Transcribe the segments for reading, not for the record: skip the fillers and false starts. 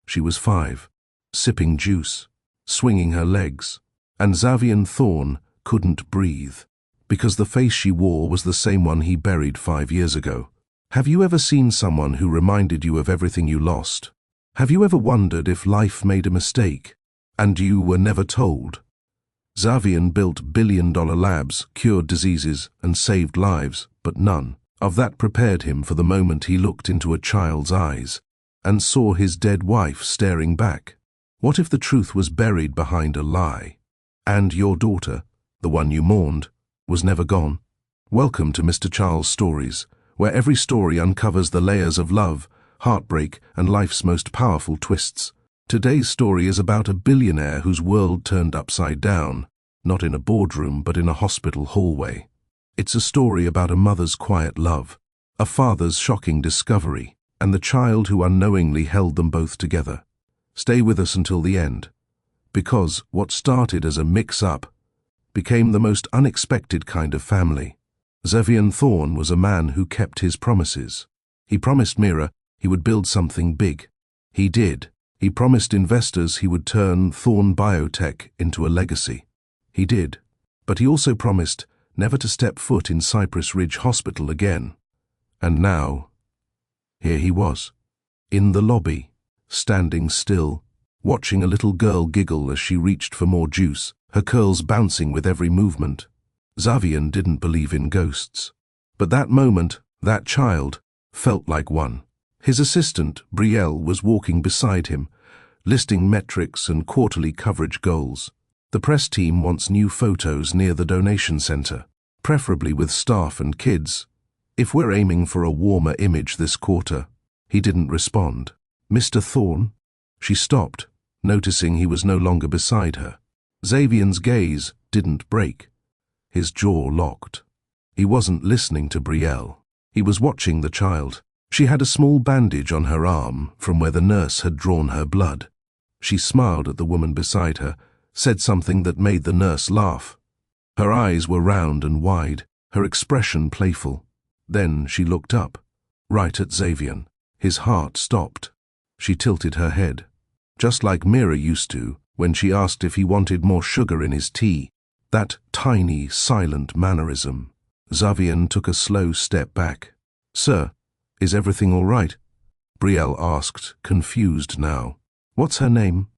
She was 5, sipping juice, swinging her legs, and Xavier Thorne couldn't breathe, because the face she wore was the same one he buried 5 years ago. Have you ever seen someone who reminded you of everything you lost? Have you ever wondered if life made a mistake, and you were never told? Xavier built billion-dollar labs, cured diseases, and saved lives, but none of that prepared him for the moment he looked into a child's eyes and saw his dead wife staring back. What if the truth was buried behind a lie, and your daughter, the one you mourned, was never gone? Welcome to Mr. Charles Stories, where every story uncovers the layers of love, heartbreak, and life's most powerful twists. Today's story is about a billionaire whose world turned upside down, not in a boardroom but in a hospital hallway. It's a story about a mother's quiet love, a father's shocking discovery, and the child who unknowingly held them both together. Stay with us until the end, because what started as a mix-up became the most unexpected kind of family. Xavier Thorne was a man who kept his promises. He promised Mira he would build something big. He did. He promised investors he would turn Thorne Biotech into a legacy. He did. But he also promised never to step foot in Cypress Ridge Hospital again. And now, here he was, in the lobby, standing still, watching a little girl giggle as she reached for more juice, her curls bouncing with every movement. Xavier didn't believe in ghosts. But that moment, that child, felt like one. His assistant, Brielle, was walking beside him, listing metrics and quarterly coverage goals. The press team wants new photos near the donation center, preferably with staff and kids, if we're aiming for a warmer image this quarter. He didn't respond. Mr. Thorne? She stopped, noticing he was no longer beside her. Xavier's gaze didn't break. His jaw locked. He wasn't listening to Brielle. He was watching the child. She had a small bandage on her arm from where the nurse had drawn her blood. She smiled at the woman beside her, said something that made the nurse laugh. Her eyes were round and wide, her expression playful. Then she looked up, right at Xavier. His heart stopped. She tilted her head, just like Mira used to when she asked if he wanted more sugar in his tea. That tiny, silent mannerism. Xavier took a slow step back. "Sir, is everything all right?" Brielle asked, confused now. "What's her name?"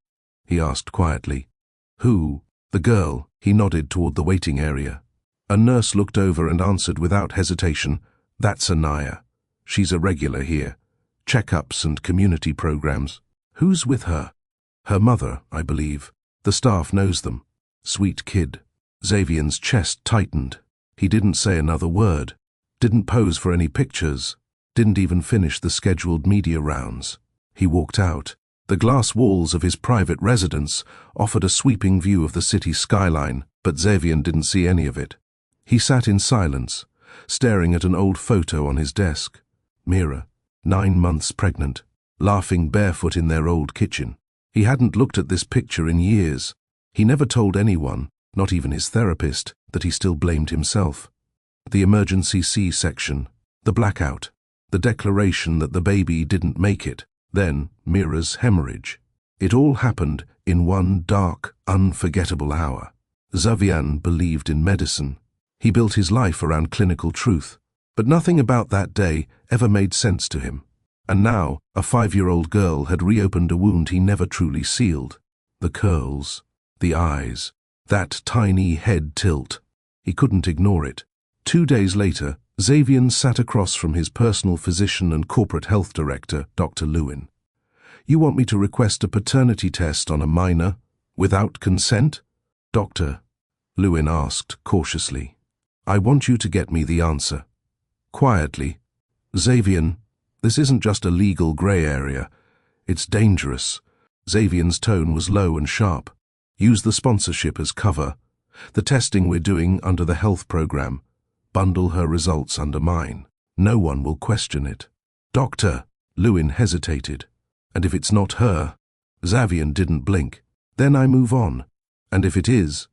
he asked quietly. "Who?" "The girl." He nodded toward the waiting area. A nurse looked over and answered without hesitation, "That's Anaya. She's a regular here. Checkups and community programs." "Who's with her?" "Her mother, I believe. The staff knows them." "Sweet kid." Xavier's chest tightened. He didn't say another word, didn't pose for any pictures, didn't even finish the scheduled media rounds. He walked out. The glass walls of his private residence offered a sweeping view of the city skyline, but Xavier didn't see any of it. He sat in silence, staring at an old photo on his desk. Mira, 9 months pregnant, laughing barefoot in their old kitchen. He hadn't looked at this picture in years. He never told anyone, not even his therapist, that he still blamed himself. The emergency C-section, the blackout, the declaration that the baby didn't make it, then Mira's hemorrhage. It all happened in one dark, unforgettable hour. Xavier believed in medicine. He built his life around clinical truth, but nothing about that day ever made sense to him. And now, a 5-year-old girl had reopened a wound he never truly sealed. The curls, the eyes, that tiny head tilt. He couldn't ignore it. 2 days later, Xavier sat across from his personal physician and corporate health director, Dr. Lewin. "You want me to request a paternity test on a minor, without consent?" "Doctor," Lewin asked cautiously, "I want you to get me the answer." Quietly, "Xavier, this isn't just a legal grey area. It's dangerous." Xavier's tone was low and sharp. "Use the sponsorship as cover. The testing we're doing under the health program. Bundle her results under mine. No one will question it." "Doctor," Lewin hesitated. "And if it's not her?" Xavier didn't blink. "Then I move on. And if it is?"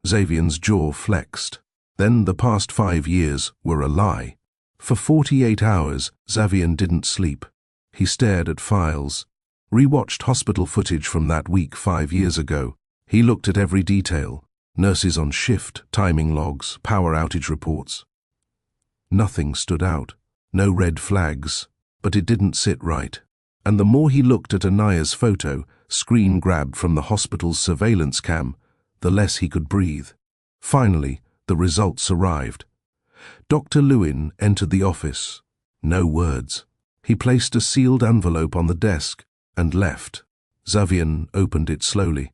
Xavier's jaw flexed. Then the past 5 years were a lie. For 48 hours, Xavier didn't sleep. He stared at files, Rewatched hospital footage from that week 5 years ago. He looked at every detail. Nurses on shift, timing logs, power outage reports. Nothing stood out. No red flags. But it didn't sit right. And the more he looked at Anaya's photo, screen grabbed from the hospital's surveillance cam, the less he could breathe. Finally, the results arrived. Dr. Lewin entered the office. No words. He placed a sealed envelope on the desk and left. Xavier opened it slowly.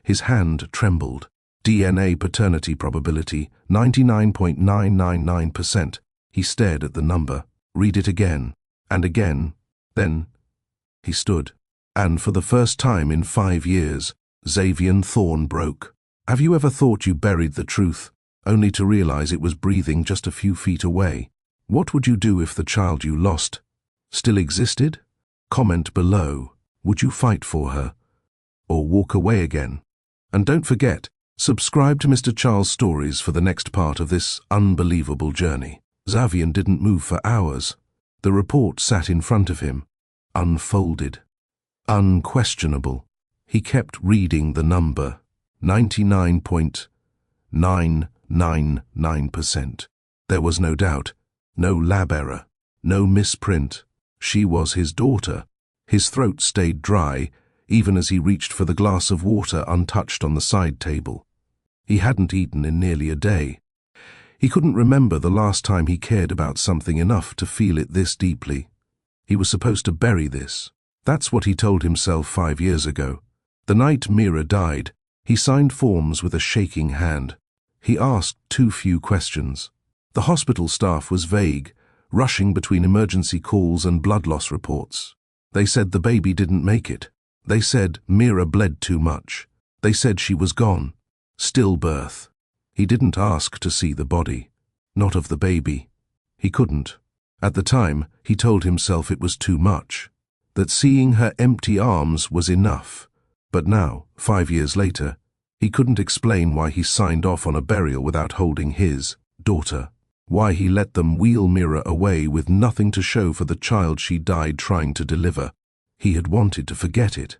His hand trembled. DNA paternity probability, 99.999%. He stared at the number. Read it again. And again. Then he stood. And for the first time in 5 years, Xavier Thorne broke. Have you ever thought you buried the truth, only to realize it was breathing just a few feet away? What would you do if the child you lost still existed? Comment below. Would you fight for her? Or walk away again? And don't forget, subscribe to Mr. Charles Stories for the next part of this unbelievable journey. Xavier didn't move for hours. The report sat in front of him, unfolded, unquestionable. He kept reading the number, 99.999%. There was no doubt, no lab error, no misprint. She was his daughter. His throat stayed dry, even as he reached for the glass of water untouched on the side table. He hadn't eaten in nearly a day. He couldn't remember the last time he cared about something enough to feel it this deeply. He was supposed to bury this. That's what he told himself 5 years ago. The night Mira died, he signed forms with a shaking hand. He asked too few questions. The hospital staff was vague, rushing between emergency calls and blood loss reports. They said the baby didn't make it. They said Mira bled too much. They said she was gone. Stillbirth. He didn't ask to see the body. Not of the baby. He couldn't. At the time, he told himself it was too much. That seeing her empty arms was enough. But now, 5 years later, he couldn't explain why he signed off on a burial without holding his daughter. Why he let them wheel Mira away with nothing to show for the child she died trying to deliver. He had wanted to forget it.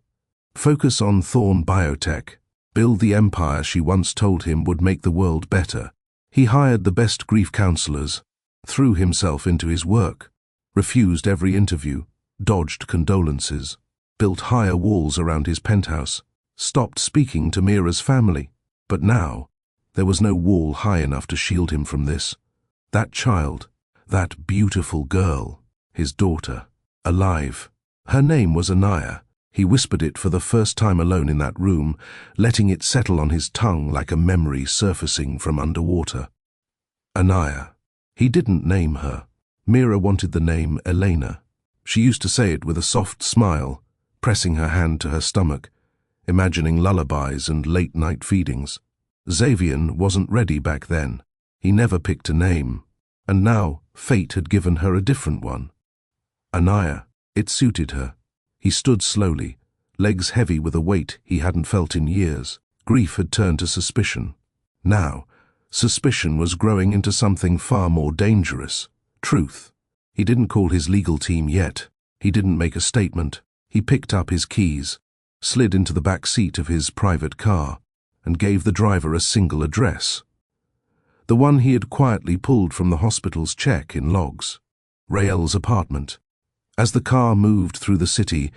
Focus on Thorne Biotech. Build the empire she once told him would make the world better. He hired the best grief counselors, threw himself into his work, refused every interview, dodged condolences, built higher walls around his penthouse, stopped speaking to Mira's family. But now, there was no wall high enough to shield him from this. That child, that beautiful girl, his daughter, alive. Her name was Anaya. He whispered it for the first time alone in that room, letting it settle on his tongue like a memory surfacing from underwater. Anaya. He didn't name her. Mira wanted the name Elena. She used to say it with a soft smile, pressing her hand to her stomach, imagining lullabies and late-night feedings. Xavier wasn't ready back then. He never picked a name, and now fate had given her a different one. Anaya. It suited her. He stood slowly, legs heavy with a weight he hadn't felt in years. Grief had turned to suspicion. Now, suspicion was growing into something far more dangerous. Truth. He didn't call his legal team yet. He didn't make a statement. He picked up his keys, slid into the back seat of his private car, and gave the driver a single address. The one he had quietly pulled from the hospital's check in logs. Rael's apartment. As the car moved through the city,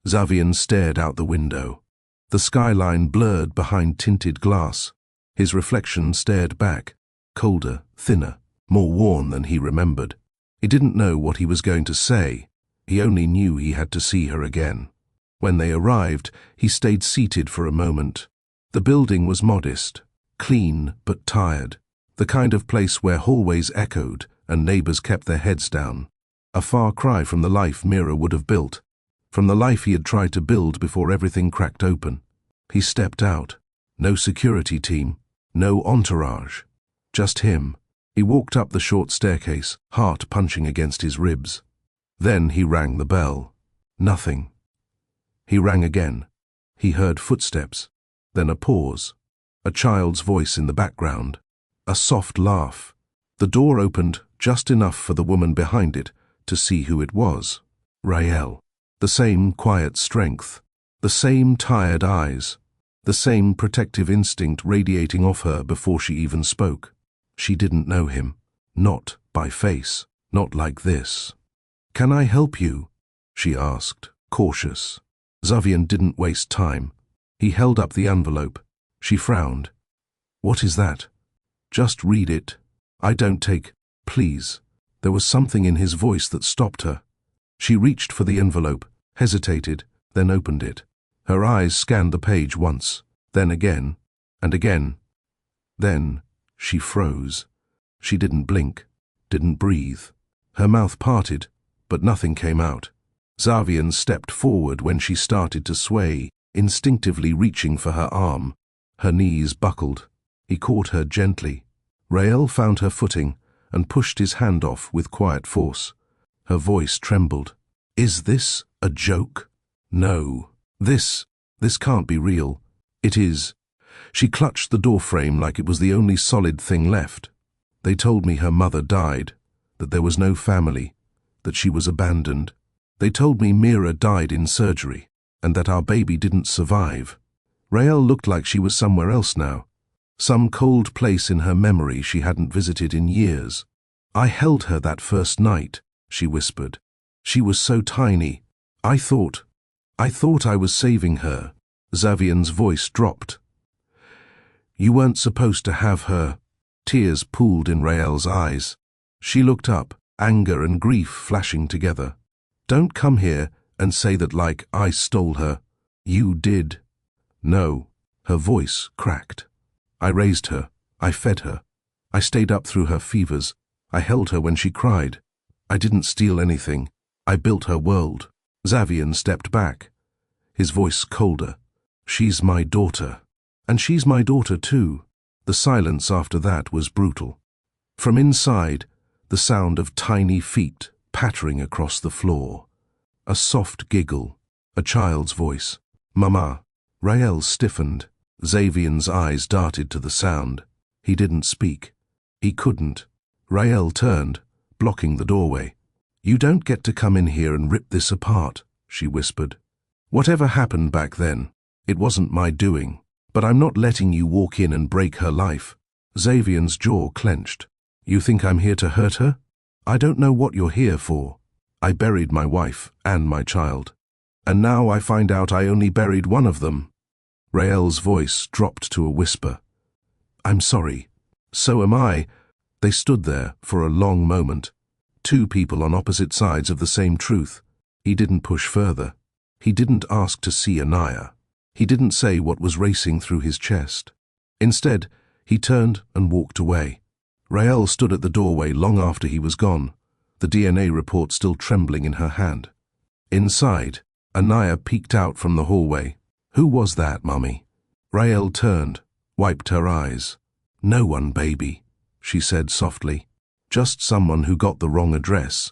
Xavier stared out the window. The skyline blurred behind tinted glass. His reflection stared back, colder, thinner, more worn than he remembered. He didn't know what he was going to say. He only knew he had to see her again. When they arrived, he stayed seated for a moment. The building was modest, clean but tired. The kind of place where hallways echoed and neighbors kept their heads down. A far cry from the life Mira would have built, from the life he had tried to build before everything cracked open. He stepped out. No security team, no entourage, just him. He walked up the short staircase, heart punching against his ribs. Then he rang the bell. Nothing. He rang again. He heard footsteps, then a pause, a child's voice in the background, a soft laugh. The door opened just enough for the woman behind it to see who it was. Rael. The same quiet strength, the same tired eyes, the same protective instinct radiating off her before she even spoke. She didn't know him. Not by face, not like this. "Can I help you?" she asked, cautious. Xavier didn't waste time. He held up the envelope. She frowned. "What is that?" "Just read it. I don't take, please." There was something in his voice that stopped her. She reached for the envelope, hesitated, then opened it. Her eyes scanned the page once, then again, and again. Then she froze. She didn't blink, didn't breathe. Her mouth parted, but nothing came out. Xavier stepped forward when she started to sway, instinctively reaching for her arm. Her knees buckled. He caught her gently. Rael found her footing and pushed his hand off with quiet force. Her voice trembled. "Is this a joke?" "No. This can't be real." "It is." She clutched the doorframe like it was the only solid thing left. "They told me her mother died, that there was no family, that she was abandoned. They told me Mira died in surgery, and that our baby didn't survive." Rael looked like she was somewhere else now, some cold place in her memory she hadn't visited in years. "I held her that first night," she whispered. "She was so tiny. I thought I was saving her." Xavier's voice dropped. "You weren't supposed to have her." Tears pooled in Rael's eyes. She looked up, anger and grief flashing together. "Don't come here and say that like I stole her. You did." "No." Her voice cracked. "I raised her. I fed her. I stayed up through her fevers. I held her when she cried. I didn't steal anything. I built her world." Xavier stepped back, his voice colder. "She's my daughter. And she's my daughter too." The silence after that was brutal. From inside, the sound of tiny feet pattering across the floor. A soft giggle, a child's voice. "Mama." Rael stiffened. Xavier's eyes darted to the sound. He didn't speak. He couldn't. Rael turned, blocking the doorway. "You don't get to come in here and rip this apart," she whispered. "Whatever happened back then, it wasn't my doing, but I'm not letting you walk in and break her life." Xavier's jaw clenched. "You think I'm here to hurt her? I don't know what you're here for. I buried my wife and my child. And now I find out I only buried one of them." Rael's voice dropped to a whisper. "I'm sorry. So am I." They stood there for a long moment. Two people on opposite sides of the same truth. He didn't push further. He didn't ask to see Anaya. He didn't say what was racing through his chest. Instead, he turned and walked away. Rael stood at the doorway long after he was gone, the DNA report still trembling in her hand. Inside, Anaya peeked out from the hallway. "Who was that, Mummy?" Rael turned, wiped her eyes. "No one, baby," she said softly. "Just someone who got the wrong address."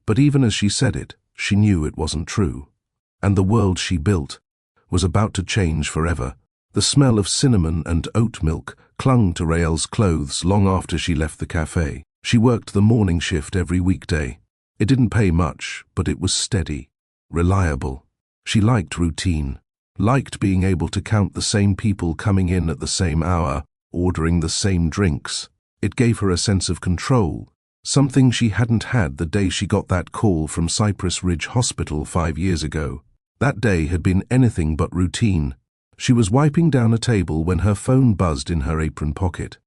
But even as she said it, she knew it wasn't true. And the world she built was about to change forever. The smell of cinnamon and oat milk clung to Rael's clothes long after she left the cafe. She worked the morning shift every weekday. It didn't pay much, but it was steady, reliable. She liked routine, liked being able to count the same people coming in at the same hour, ordering the same drinks. It gave her a sense of control, something she hadn't had the day she got that call from Cypress Ridge Hospital 5 years ago. That day had been anything but routine. She was wiping down a table when her phone buzzed in her apron pocket.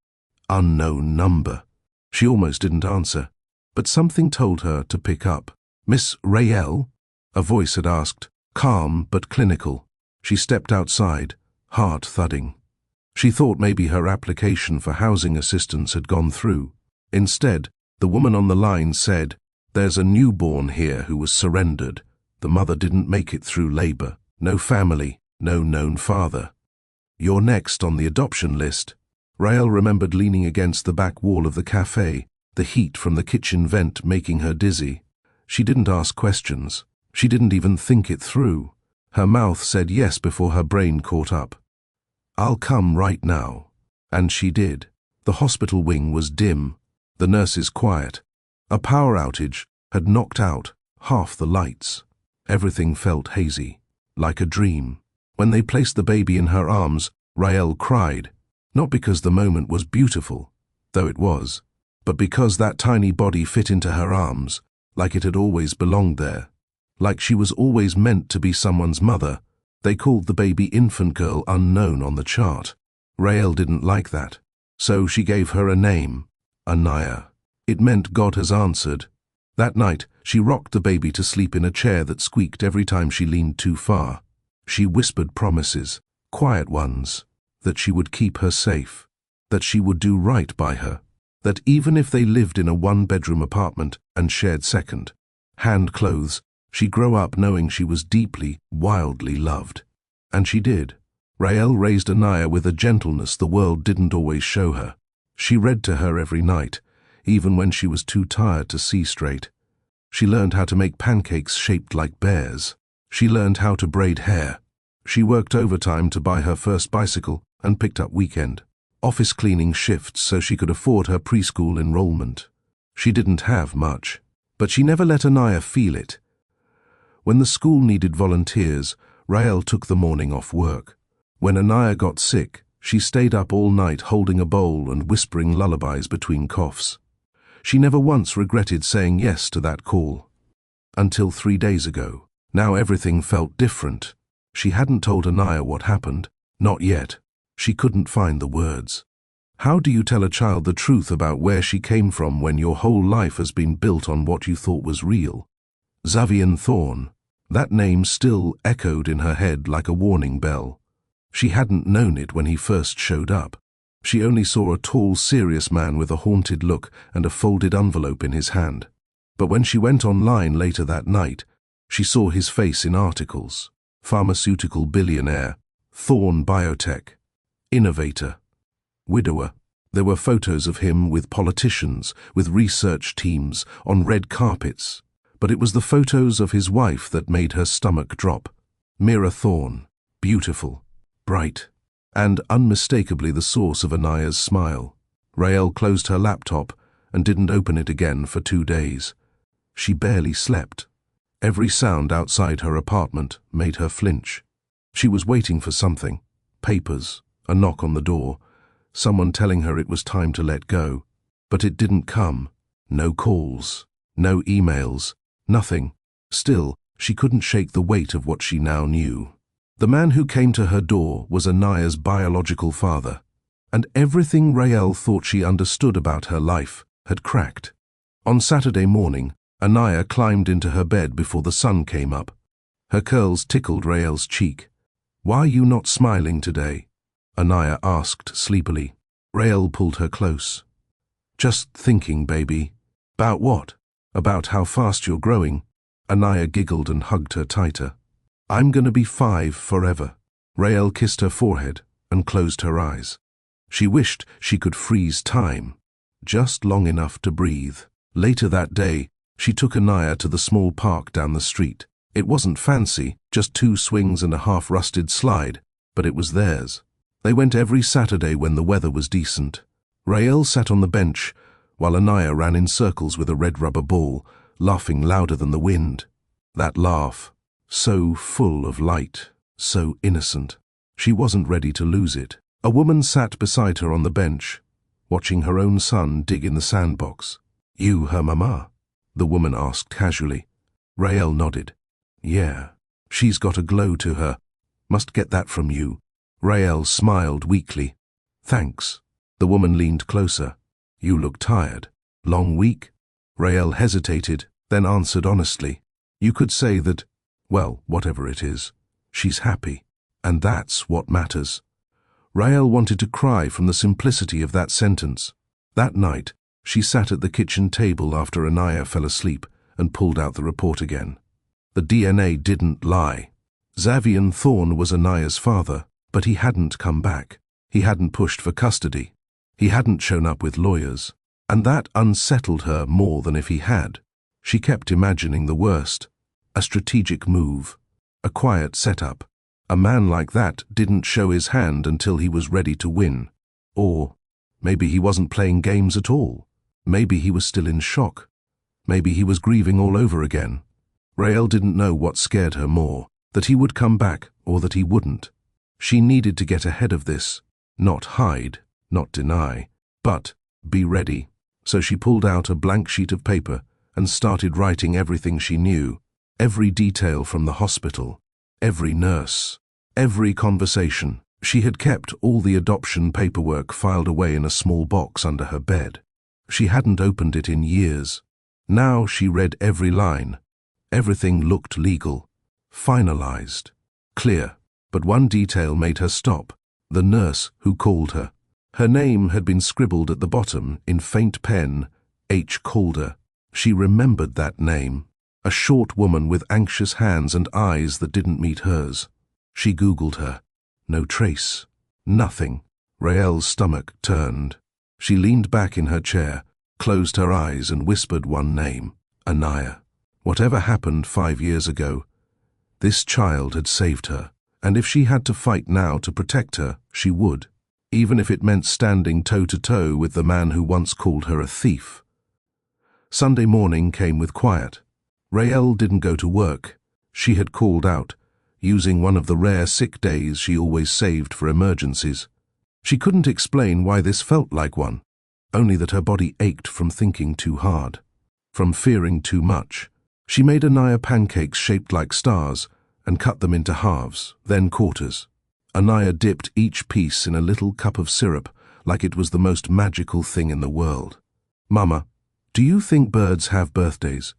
Unknown number. She almost didn't answer, but something told her to pick up. "Miss Rael?" a voice had asked, calm but clinical. She stepped outside, heart thudding. She thought maybe her application for housing assistance had gone through. Instead, the woman on the line said, "There's a newborn here who was surrendered. The mother didn't make it through labor. No family, no known father. You're next on the adoption list." Rael remembered leaning against the back wall of the cafe, the heat from the kitchen vent making her dizzy. She didn't ask questions. She didn't even think it through. Her mouth said yes before her brain caught up. "I'll come right now." And she did. The hospital wing was dim, the nurses quiet. A power outage had knocked out half the lights. Everything felt hazy, like a dream. When they placed the baby in her arms, Rael cried, not because the moment was beautiful, though it was, but because that tiny body fit into her arms, like it had always belonged there, like she was always meant to be someone's mother. They called the baby Infant Girl Unknown on the chart. Rael didn't like that, so she gave her a name, Anaya. It meant God has answered. That night, she rocked the baby to sleep in a chair that squeaked every time she leaned too far. She whispered promises, quiet ones, that she would keep her safe, that she would do right by her, that even if they lived in a one-bedroom apartment and shared second-hand clothes, she'd grow up knowing she was deeply, wildly loved. And she did. Rael raised Anaya with a gentleness the world didn't always show her. She read to her every night, even when she was too tired to see straight. She learned how to make pancakes shaped like bears. She learned how to braid hair. She worked overtime to buy her first bicycle and picked up weekend office cleaning shifts so she could afford her preschool enrollment. She didn't have much, but she never let Anaya feel it. When the school needed volunteers, Rael took the morning off work. When Anaya got sick, she stayed up all night holding a bowl and whispering lullabies between coughs. She never once regretted saying yes to that call. Until 3 days ago. Now everything felt different. She hadn't told Anaya what happened. Not yet. She couldn't find the words. How do you tell a child the truth about where she came from when your whole life has been built on what you thought was real? Xavier Thorne. That name still echoed in her head like a warning bell. She hadn't known it when he first showed up. She only saw a tall, serious man with a haunted look and a folded envelope in his hand. But when she went online later that night, she saw his face in articles. Pharmaceutical billionaire, Thorne Biotech, innovator, widower. There were photos of him with politicians, with research teams, on red carpets. But it was the photos of his wife that made her stomach drop. Mira Thorne, beautiful, bright, and unmistakably the source of Anaya's smile. Rael closed her laptop and didn't open it again for 2 days. She barely slept. Every sound outside her apartment made her flinch. She was waiting for something. Papers, a knock on the door, someone telling her it was time to let go. But it didn't come. No calls, no emails, nothing. Still, she couldn't shake the weight of what she now knew. The man who came to her door was Anaya's biological father, and everything Rael thought she understood about her life had cracked. On Saturday morning, Anaya climbed into her bed before the sun came up. Her curls tickled Rael's cheek. "Why are you not smiling today?" Anaya asked sleepily. Rael pulled her close. "Just thinking, baby." "About what?" "About how fast you're growing." Anaya giggled and hugged her tighter. "I'm gonna be 5 forever." Rael kissed her forehead and closed her eyes. She wished she could freeze time, just long enough to breathe. Later that day, she took Anaya to the small park down the street. It wasn't fancy, just 2 swings and a half-rusted slide, but it was theirs. They went every Saturday when the weather was decent. Rael sat on the bench, while Anaya ran in circles with a red rubber ball, laughing louder than the wind. That laugh, so full of light, so innocent. She wasn't ready to lose it. A woman sat beside her on the bench, watching her own son dig in the sandbox. "You her mama?" the woman asked casually. Rael nodded. "Yeah, she's got a glow to her. Must get that from you." Rael smiled weakly. "Thanks." The woman leaned closer. "You look tired. Long week?" Rael hesitated, then answered honestly. "You could say that, well, whatever it is, she's happy. And that's what matters." Rael wanted to cry from the simplicity of that sentence. That night, she sat at the kitchen table after Anaya fell asleep and pulled out the report again. The DNA didn't lie. Xavier Thorne was Anaya's father, but he hadn't come back. He hadn't pushed for custody. He hadn't shown up with lawyers. And that unsettled her more than if he had. She kept imagining the worst. A strategic move. A quiet setup. A man like that didn't show his hand until he was ready to win. Or maybe he wasn't playing games at all. Maybe he was still in shock. Maybe he was grieving all over again. Rael didn't know what scared her more, that he would come back or that he wouldn't. She needed to get ahead of this, not hide, not deny, but be ready. So she pulled out a blank sheet of paper and started writing everything she knew, every detail from the hospital, every nurse, every conversation. She had kept all the adoption paperwork filed away in a small box under her bed. She hadn't opened it in years. Now she read every line. Everything looked legal, finalized, clear. But one detail made her stop: the nurse who called her. Her name had been scribbled at the bottom in faint pen, H. Calder. She remembered that name. A short woman with anxious hands and eyes that didn't meet hers. She Googled her. No trace. Nothing. Rael's stomach turned. She leaned back in her chair, closed her eyes and whispered one name: Anaya. Whatever happened 5 years ago, this child had saved her. And if she had to fight now to protect her, she would, even if it meant standing toe-to-toe with the man who once called her a thief. Sunday morning came with quiet. Rael didn't go to work. She had called out, using one of the rare sick days she always saved for emergencies. She couldn't explain why this felt like one, only that her body ached from thinking too hard, from fearing too much. She made Anaya pancakes shaped like stars and cut them into halves, then quarters. Anaya dipped each piece in a little cup of syrup like it was the most magical thing in the world. "Mama, do you think birds have birthdays?"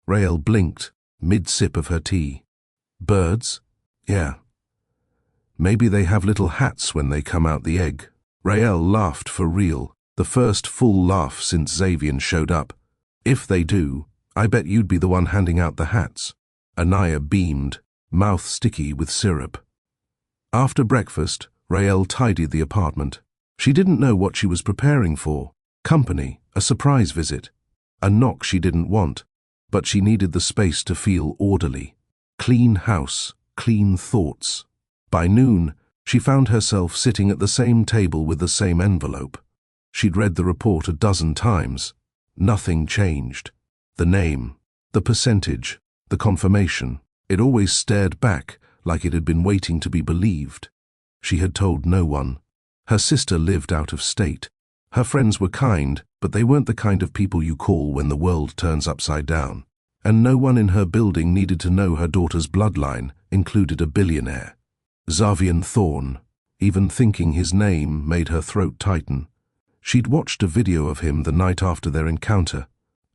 Rael blinked, mid-sip of her tea. "Birds? Yeah. Maybe they have little hats when they come out the egg." Rael laughed for real, the first full laugh since Xavier showed up. "If they do, I bet you'd be the one handing out the hats." Anaya beamed, mouth sticky with syrup. After breakfast, Rael tidied the apartment. She didn't know what she was preparing for. Company, a surprise visit, a knock she didn't want, but she needed the space to feel orderly. Clean house, clean thoughts. By noon, she found herself sitting at the same table with the same envelope. She'd read the report a dozen times. Nothing changed. The name, the percentage, the confirmation. It always stared back like it had been waiting to be believed. She had told no one. Her sister lived out of state. Her friends were kind, but they weren't the kind of people you call when the world turns upside down. And no one in her building needed to know her daughter's bloodline included a billionaire. Xavier Thorne. Even thinking his name made her throat tighten. She'd watched a video of him the night after their encounter,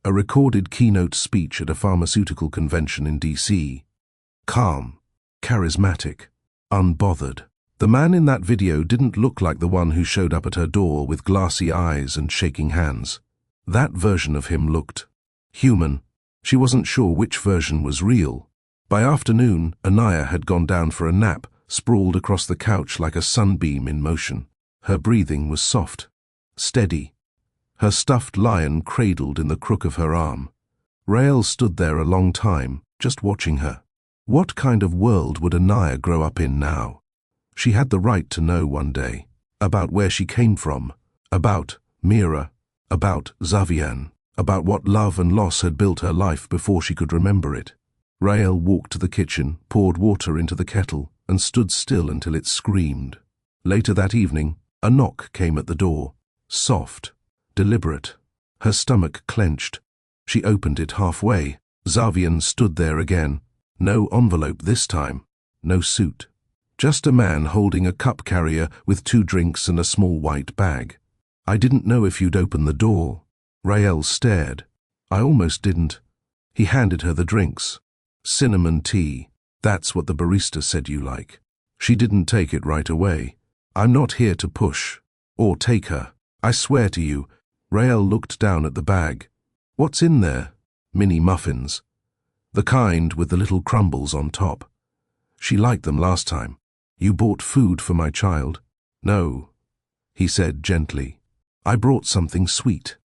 a recorded keynote speech at a pharmaceutical convention in D.C. Calm, charismatic, unbothered. The man in that video didn't look like the one who showed up at her door with glassy eyes and shaking hands. That version of him looked human. She wasn't sure which version was real. By afternoon, Anaya had gone down for a nap, sprawled across the couch like a sunbeam in motion. Her breathing was soft, steady. Her stuffed lion cradled in the crook of her arm. Rael stood there a long time, just watching her. What kind of world would Anaya grow up in now? She had the right to know one day. About where she came from. About Mira. About Xavier. About what love and loss had built her life before she could remember it. Rael walked to the kitchen, poured water into the kettle, and stood still until it screamed. Later that evening, a knock came at the door. Soft, deliberate. Her stomach clenched. She opened it halfway. Xavier stood there again. No envelope this time. No suit. Just a man holding a cup carrier with 2 drinks and a small white bag. "I didn't know if you'd open the door." Rael stared. "I almost didn't." He handed her the drinks. "Cinnamon tea. That's what the barista said you like." She didn't take it right away. "I'm not here to push. Or take her. I swear to you." Rael looked down at the bag. "What's in there?" "Mini muffins. The kind with the little crumbles on top. She liked them last time." "You bought food for my child?" "No," he said gently. "I brought something sweet.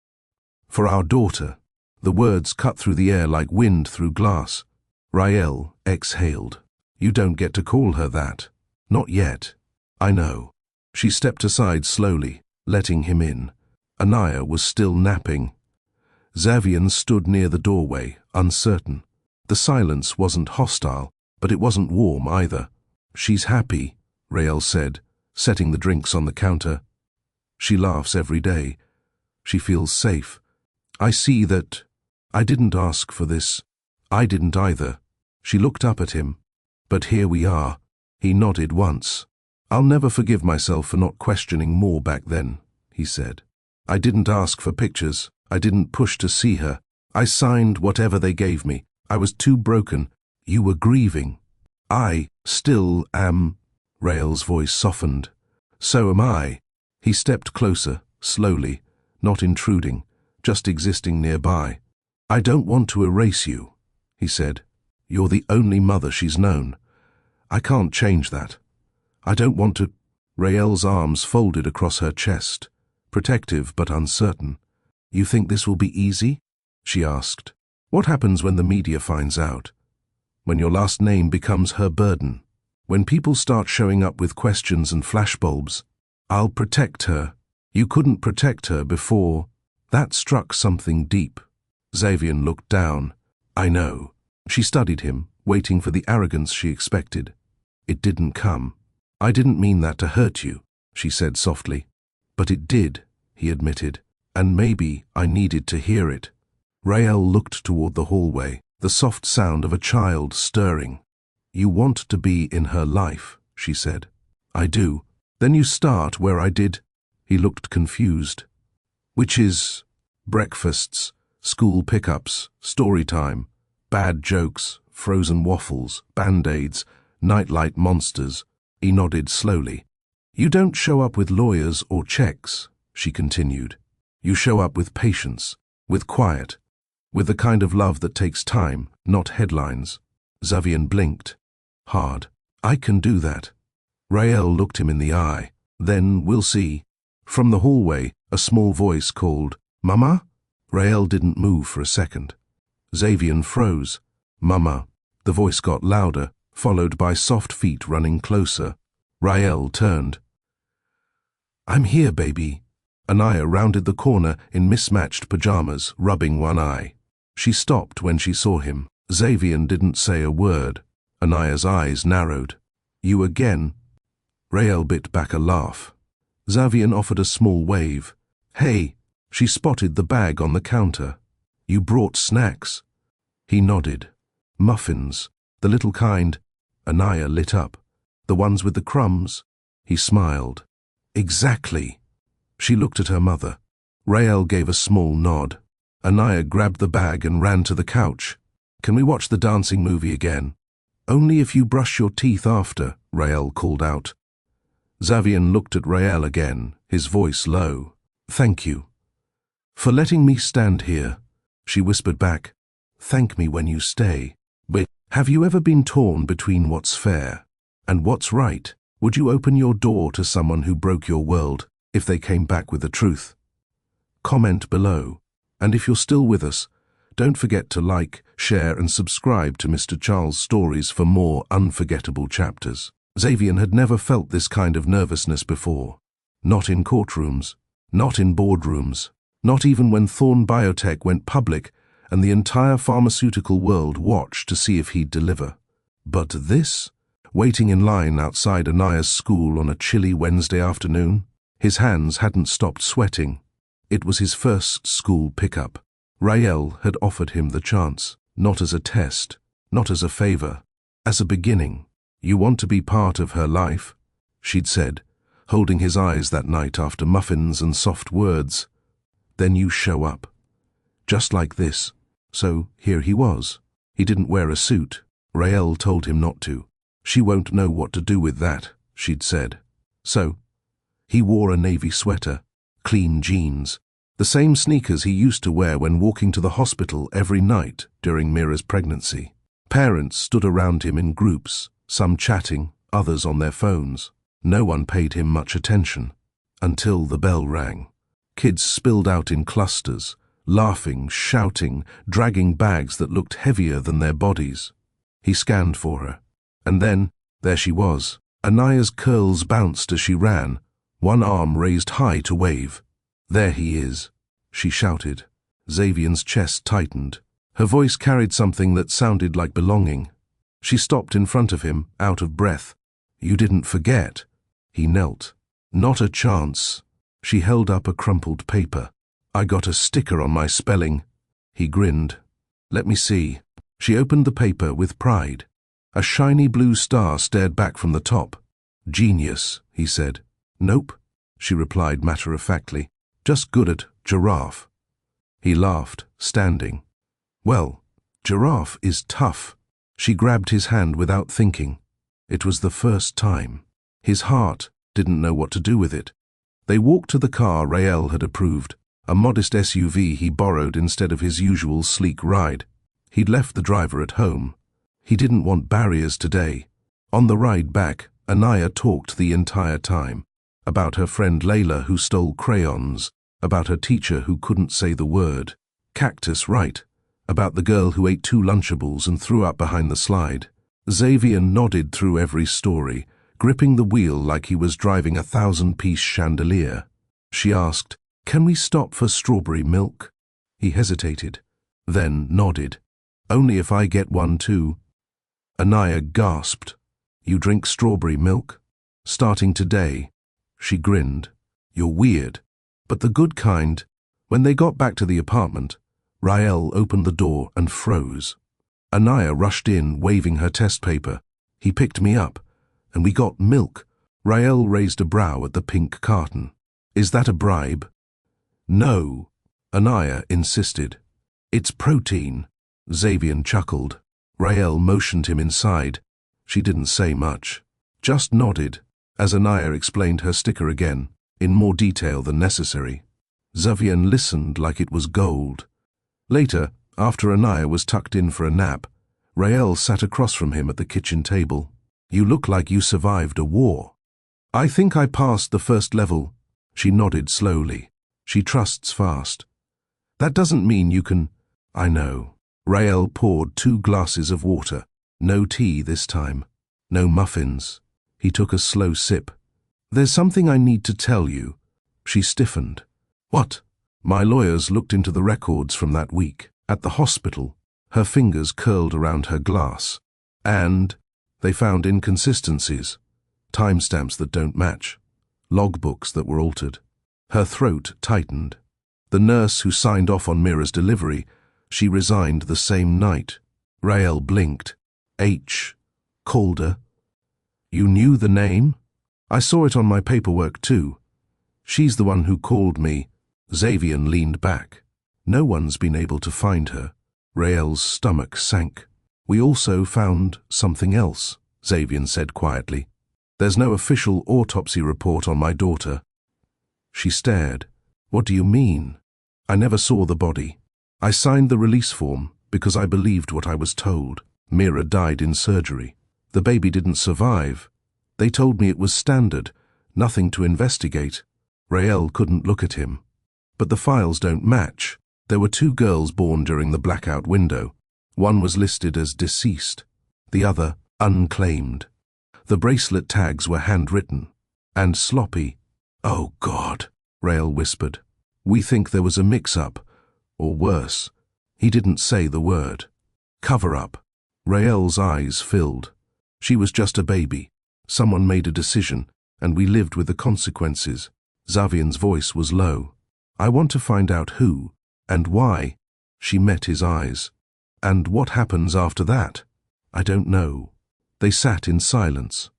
For our daughter." The words cut through the air like wind through glass. Rael exhaled. "You don't get to call her that. Not yet." "I know." She stepped aside slowly, letting him in. Anaya was still napping. Xavier stood near the doorway, uncertain. The silence wasn't hostile, but it wasn't warm either. "She's happy," Rael said, setting the drinks on the counter. "She laughs every day. She feels safe. I see that. I didn't ask for this. I didn't either." She looked up at him. "But here we are." He nodded once. "I'll never forgive myself for not questioning more back then," he said. "I didn't ask for pictures. I didn't push to see her. I signed whatever they gave me. I was too broken. You were grieving. I still am." Rael's voice softened. "So am I." He stepped closer, slowly, not intruding, just existing nearby. "I don't want to erase you," he said. "You're the only mother she's known. I can't change that. I don't want to." Rael's arms folded across her chest, protective but uncertain. "You think this will be easy?" she asked. "What happens when the media finds out? When your last name becomes her burden? When people start showing up with questions and flashbulbs? I'll protect her. You couldn't protect her before." That struck something deep. Xavier looked down. "I know." She studied him, waiting for the arrogance she expected. It didn't come. "I didn't mean that to hurt you," she said softly. "But it did," he admitted, "and maybe I needed to hear it." Rael looked toward the hallway, the soft sound of a child stirring. "You want to be in her life," she said. "I do. Then you start where I did." He looked confused. "Which is breakfasts, school pickups, story time, bad jokes, frozen waffles, band-aids, nightlight monsters." He nodded slowly. "You don't show up with lawyers or checks," she continued. "You show up with patience, with quiet, with the kind of love that takes time, not headlines." Xavier blinked. Hard. "I can do that." Rael looked him in the eye. "Then we'll see." From the hallway, a small voice called, "Mama?" Rael didn't move for a second. Xavier froze. "Mama." The voice got louder, followed by soft feet running closer. Rael turned. "I'm here, baby." Anaya rounded the corner in mismatched pajamas, rubbing one eye. She stopped when she saw him. Xavier didn't say a word. Anaya's eyes narrowed. "You again?" Rael bit back a laugh. Xavier offered a small wave. "Hey." She spotted the bag on the counter. "You brought snacks." He nodded. "Muffins, the little kind." Anaya lit up. "The ones with the crumbs?" He smiled. "Exactly." She looked at her mother. Rael gave a small nod. Anaya grabbed the bag and ran to the couch. "Can we watch the dancing movie again?" "Only if you brush your teeth after," Rael called out. Xavier looked at Rael again, his voice low. "Thank you." "For letting me stand here," she whispered back. "Thank me when you stay." "But have you ever been torn between what's fair and what's right? Would you open your door to someone who broke your world if they came back with the truth?" Comment below. And if you're still with us, don't forget to like, share and subscribe to Mr. Charles' Stories for more unforgettable chapters. Xavier had never felt this kind of nervousness before. Not in courtrooms, not in boardrooms, not even when Thorne Biotech went public and the entire pharmaceutical world watched to see if he'd deliver. But this? Waiting in line outside Anaya's school on a chilly Wednesday afternoon, his hands hadn't stopped sweating. It was his first school pickup. Rael had offered him the chance, not as a test, not as a favor, as a beginning. "You want to be part of her life," she'd said, holding his eyes that night after muffins and soft words. "Then you show up. Just like this." So here he was. He didn't wear a suit. Rael told him not to. "She won't know what to do with that," she'd said. So he wore a navy sweater, clean jeans, the same sneakers he used to wear when walking to the hospital every night during Mira's pregnancy. Parents stood around him in groups, some chatting, others on their phones. No one paid him much attention, until the bell rang. Kids spilled out in clusters, laughing, shouting, dragging bags that looked heavier than their bodies. He scanned for her, and then, there she was. Anaya's curls bounced as she ran, one arm raised high to wave. "There he is," she shouted. Xavier's chest tightened. Her voice carried something that sounded like belonging. She stopped in front of him, out of breath. "You didn't forget." He knelt. "Not a chance." She held up a crumpled paper. "I got a sticker on my spelling." He grinned. "Let me see." She opened the paper with pride. A shiny blue star stared back from the top. "Genius," he said. "Nope," she replied matter-of-factly. "Just good at giraffe." He laughed, standing. "Well, giraffe is tough." She grabbed his hand without thinking. It was the first time. His heart didn't know what to do with it. They walked to the car Rael had approved, a modest SUV he borrowed instead of his usual sleek ride. He'd left the driver at home. He didn't want barriers today. On the ride back, Anaya talked the entire time. About her friend Layla who stole crayons, about her teacher who couldn't say the word cactus right, about the girl who ate 2 Lunchables and threw up behind the slide. Xavier nodded through every story, gripping the wheel like he was driving a 1,000-piece chandelier. She asked, "Can we stop for strawberry milk?" He hesitated, then nodded. "Only if I get one too." Anaya gasped. "You drink strawberry milk? Starting today?" She grinned. "You're weird, but the good kind." When they got back to the apartment, Rael opened the door and froze. Anaya rushed in, waving her test paper. "He picked me up, and we got milk." Rael raised a brow at the pink carton. "Is that a bribe?" "No," Anaya insisted. "It's protein." Xavier chuckled. Rael motioned him inside. She didn't say much, just nodded, as Anaya explained her sticker again, in more detail than necessary. Xavier listened like it was gold. Later, after Anaya was tucked in for a nap, Rael sat across from him at the kitchen table. "You look like you survived a war." "I think I passed the first level." She nodded slowly. "She trusts fast." "That doesn't mean you can—" "I know." Rael poured 2 glasses of water. No tea this time. No muffins. He took a slow sip. "There's something I need to tell you." She stiffened. "What?" "My lawyers looked into the records from that week. At the hospital." Her fingers curled around her glass. "And they found inconsistencies. Timestamps that don't match. Logbooks that were altered." Her throat tightened. "The nurse who signed off on Mira's delivery, she resigned the same night." Rael blinked. "H. Calder." "You knew the name?" "I saw it on my paperwork too. She's the one who called me." Xavier leaned back. "No one's been able to find her." Rael's stomach sank. "We also found something else," Xavier said quietly. "There's no official autopsy report on my daughter." She stared. "What do you mean?" "I never saw the body. I signed the release form because I believed what I was told. Mira died in surgery. The baby didn't survive. They told me it was standard, nothing to investigate." Rael couldn't look at him. "But the files don't match. There were 2 girls born during the blackout window. One was listed as deceased, the other unclaimed. The bracelet tags were handwritten and sloppy." "Oh God," Rael whispered. "We think there was a mix-up, or worse." He didn't say the word. "Cover-up." Rael's eyes filled. She was just a baby. Someone made a decision, and we lived with the consequences. Xavier's voice was low. "I want to find out who and why." She met his eyes. "And what happens after that?" "I don't know." They sat in silence.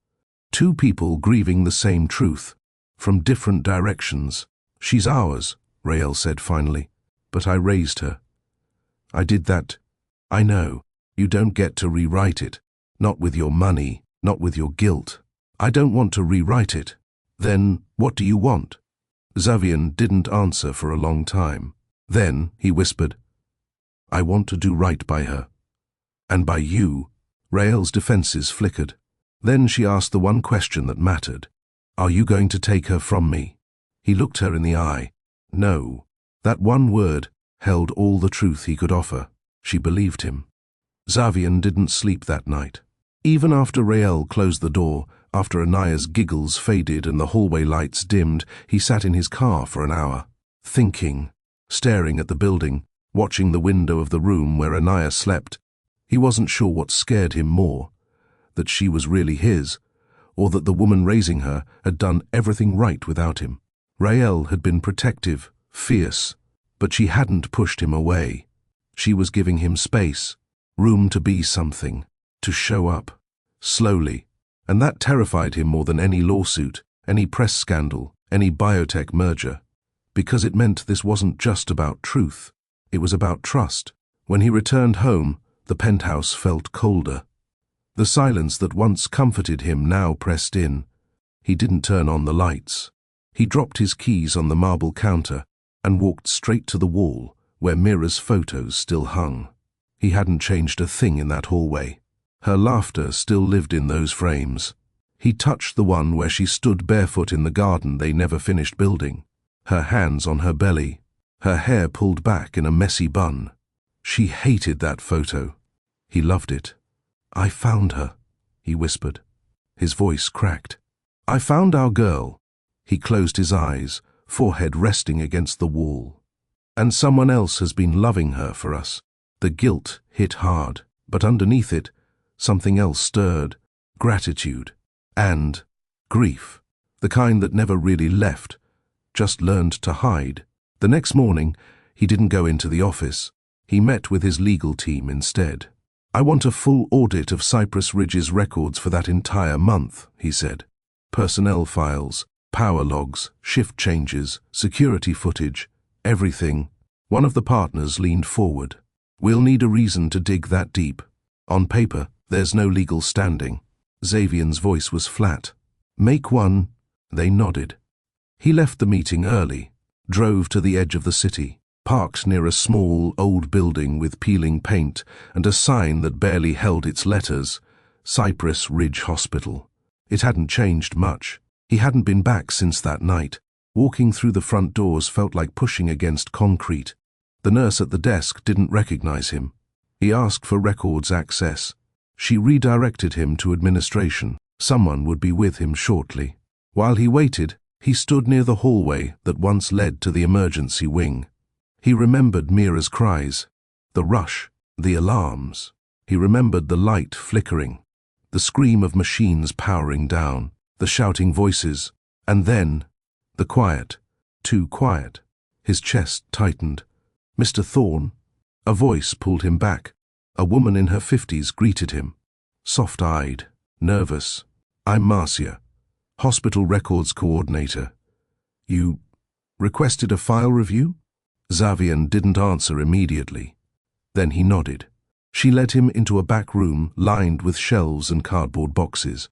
2 people grieving the same truth, from different directions. "She's ours," Rael said finally. "But I raised her." "I did that." "I know. You don't get to rewrite it. Not with your money, not with your guilt." "I don't want to rewrite it." "Then what do you want?" Xavier didn't answer for a long time. Then he whispered, "I want to do right by her. And by you." Rael's defenses flickered. Then she asked the one question that mattered. "Are you going to take her from me?" He looked her in the eye. No. That one word held all the truth he could offer. She believed him. Xavier didn't sleep that night. Even after Rael closed the door, after Anaya's giggles faded and the hallway lights dimmed, he sat in his car for an hour, thinking, staring at the building, watching the window of the room where Anaya slept. He wasn't sure what scared him more, that she was really his, or that the woman raising her had done everything right without him. Rael had been protective, fierce, but she hadn't pushed him away. She was giving him space, room to be something, to show up, slowly, and that terrified him more than any lawsuit, any press scandal, any biotech merger, because it meant this wasn't just about truth, it was about trust. When he returned home, the penthouse felt colder. The silence that once comforted him now pressed in. He didn't turn on the lights. He dropped his keys on the marble counter and walked straight to the wall where Mira's photos still hung. He hadn't changed a thing in that hallway. Her laughter still lived in those frames. He touched the one where she stood barefoot in the garden they never finished building, her hands on her belly, her hair pulled back in a messy bun. She hated that photo. He loved it. "I found her," he whispered. His voice cracked. "I found our girl." He closed his eyes, forehead resting against the wall. "And someone else has been loving her for us." The guilt hit hard, but underneath it, something else stirred. Gratitude. And grief. The kind that never really left, just learned to hide. The next morning, he didn't go into the office. He met with his legal team instead. "I want a full audit of Cypress Ridge's records for that entire month," he said. "Personnel files, power logs, shift changes, security footage, everything." One of the partners leaned forward. "We'll need a reason to dig that deep. On paper, there's no legal standing." Xavier's voice was flat. "Make one." They nodded. He left the meeting early, drove to the edge of the city, parked near a small, old building with peeling paint and a sign that barely held its letters, Cypress Ridge Hospital. It hadn't changed much. He hadn't been back since that night. Walking through the front doors felt like pushing against concrete. The nurse at the desk didn't recognize him. He asked for records access. She redirected him to administration. Someone would be with him shortly. While he waited, he stood near the hallway that once led to the emergency wing. He remembered Mira's cries, the rush, the alarms. He remembered the light flickering, the scream of machines powering down, the shouting voices, and then the quiet, too quiet. His chest tightened. "Mr. Thorne." A voice pulled him back. A woman in her 50s greeted him, soft-eyed, nervous. "I'm Marcia, Hospital Records Coordinator. You requested a file review?" Xavier didn't answer immediately. Then he nodded. She led him into a back room lined with shelves and cardboard boxes.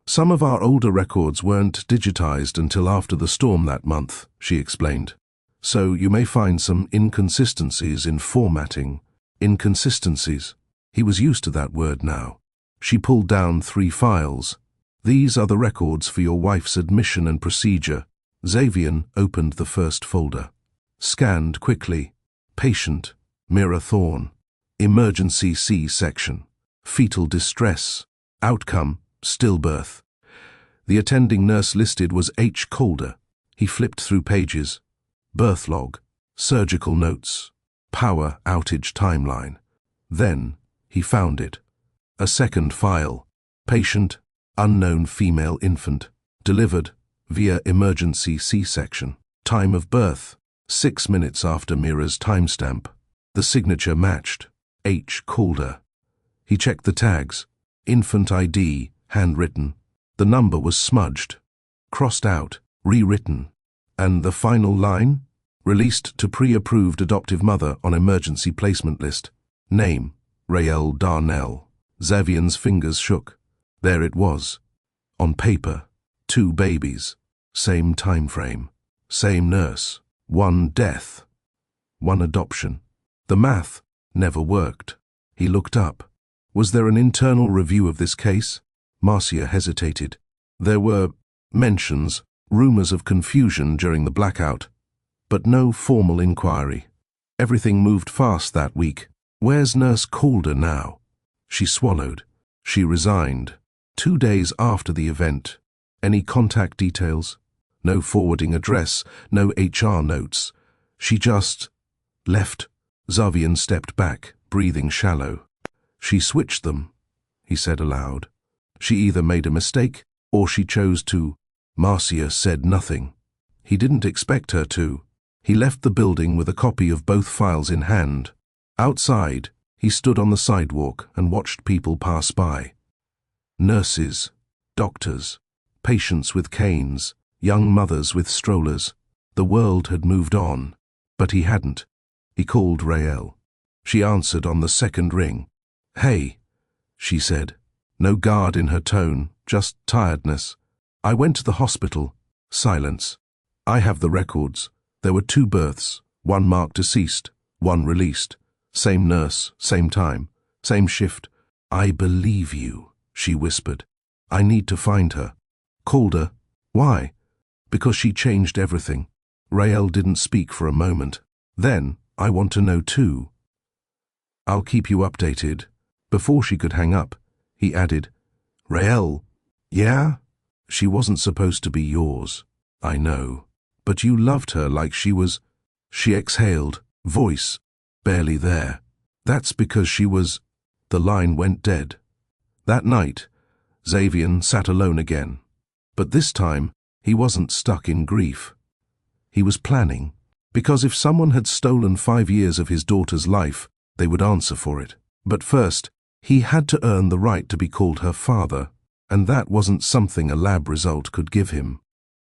"Some of our older records weren't digitized until after the storm that month," she explained. "So you may find some inconsistencies in formatting." Inconsistencies. He was used to that word now. She pulled down 3 files. "These are the records for your wife's admission and procedure." Xavier opened the first folder. Scanned quickly. Patient, Mira Thorne. Emergency C-section. Fetal distress. Outcome, stillbirth. The attending nurse listed was H. Calder. He flipped through pages. Birth log. Surgical notes. Power outage timeline. Then he found it. A second file. Patient, unknown female infant. Delivered via emergency C-section. Time of birth, 6 minutes after Mira's timestamp. The signature matched. H. Calder. He checked the tags. Infant ID, handwritten. The number was smudged, crossed out, rewritten. And the final line? Released to pre-approved adoptive mother on emergency placement list. Name, Rael Darnell. Xavier's fingers shook. There it was. On paper, 2 babies. Same time frame. Same nurse. 1 death. 1 adoption. The math never worked. He looked up. Was there an internal review of this case? Marcia hesitated. There were mentions, rumors of confusion during the blackout, but no formal inquiry. Everything moved fast that week. Where's Nurse Calder now? She swallowed. She resigned. 2 days after the event. Any contact details? No forwarding address, no HR notes. She just left. Xavier stepped back, breathing shallow. She switched them, he said aloud. She either made a mistake, or she chose to. Marcia said nothing. He didn't expect her to. He left the building with a copy of both files in hand. Outside, he stood on the sidewalk and watched people pass by. Nurses, doctors, patients with canes, young mothers with strollers. The world had moved on, but he hadn't. He called Raël. She answered on the second ring. "Hey," she said. No guard in her tone, just tiredness. "I went to the hospital." Silence. "I have the records. There were 2 births, one marked deceased, one released. Same nurse, same time, same shift." "I believe you," she whispered. "I need to find her." Called her. Why? Because she changed everything. Raël didn't speak for a moment. Then, "I want to know too." "I'll keep you updated." Before she could hang up, he added, "Raël." "Yeah? She wasn't supposed to be yours. I know. But you loved her like she was." She exhaled, voice barely there. "That's because she was." The line went dead. That night, Xavier sat alone again. But this time, he wasn't stuck in grief. He was planning. Because if someone had stolen 5 years of his daughter's life, they would answer for it. But first, he had to earn the right to be called her father, and that wasn't something a lab result could give him.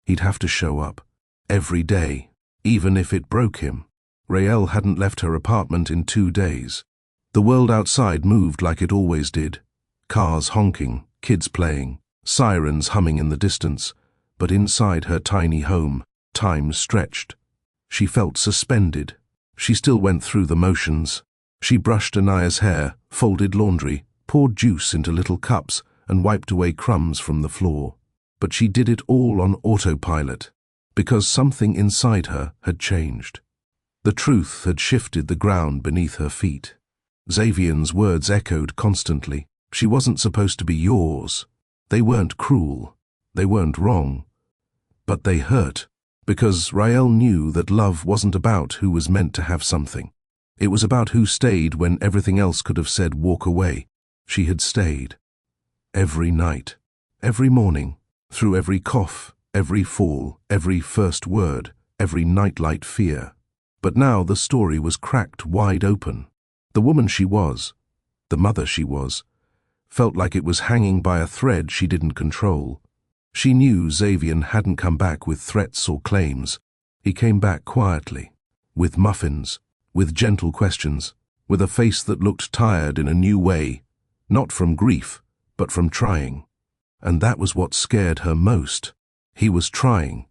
He'd have to show up. Every day, even if it broke him. Raël hadn't left her apartment in 2 days. The world outside moved like it always did. Cars honking, kids playing, sirens humming in the distance. But inside her tiny home, time stretched. She felt suspended. She still went through the motions. She brushed Anaya's hair, folded laundry, poured juice into little cups, and wiped away crumbs from the floor. But she did it all on autopilot, because something inside her had changed. The truth had shifted the ground beneath her feet. Xavier's words echoed constantly. She wasn't supposed to be yours. They weren't cruel. They weren't wrong. But they hurt. Because Raël knew that love wasn't about who was meant to have something. It was about who stayed when everything else could have said walk away. She had stayed. Every night, every morning, through every cough, every fall, every first word, every nightlight fear. But now the story was cracked wide open. The woman she was, the mother she was, felt like it was hanging by a thread she didn't control. She knew Xavier hadn't come back with threats or claims. He came back quietly, with muffins, with gentle questions, with a face that looked tired in a new way, not from grief, but from trying. And that was what scared her most. He was trying,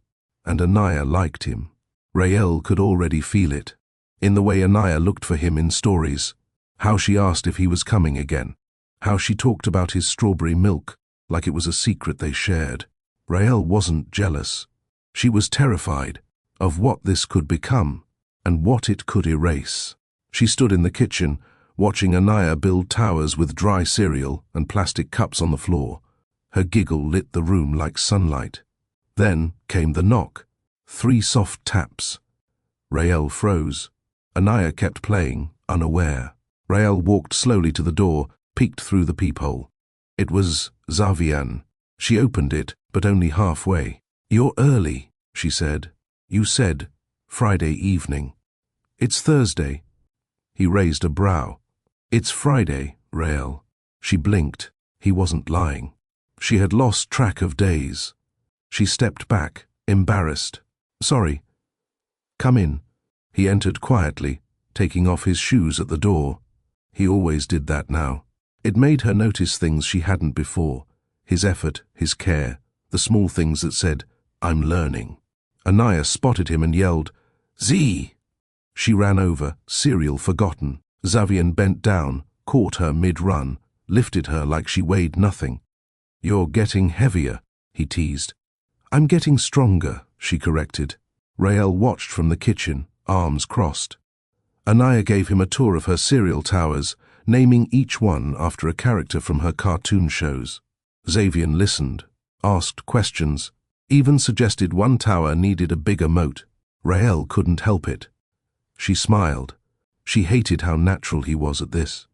and Anaya liked him. Raël could already feel it, in the way Anaya looked for him in stories, how she asked if he was coming again, how she talked about his strawberry milk, like it was a secret they shared. Raël wasn't jealous. She was terrified of what this could become and what it could erase. She stood in the kitchen, watching Anaya build towers with dry cereal and plastic cups on the floor. Her giggle lit the room like sunlight. Then came the knock. 3 soft taps. Raël froze. Anaya kept playing, unaware. Raël walked slowly to the door, peeked through the peephole. It was Xavier. She opened it, but only halfway. "You're early," she said. "You said Friday evening." "It's Thursday." He raised a brow. "It's Friday, Raël." She blinked. He wasn't lying. She had lost track of days. She stepped back, embarrassed. "Sorry." "Come in." He entered quietly, taking off his shoes at the door. He always did that now. It made her notice things she hadn't before. His effort, his care, the small things that said, "I'm learning." Anaya spotted him and yelled, "Z!" She ran over, cereal forgotten. Xavier bent down, caught her mid-run, lifted her like she weighed nothing. "You're getting heavier," he teased. "I'm getting stronger," she corrected. Raël watched from the kitchen, arms crossed. Anaya gave him a tour of her cereal towers, naming each one after a character from her cartoon shows. Xavier listened, asked questions, even suggested one tower needed a bigger moat. Raël couldn't help it. She smiled. She hated how natural he was at this.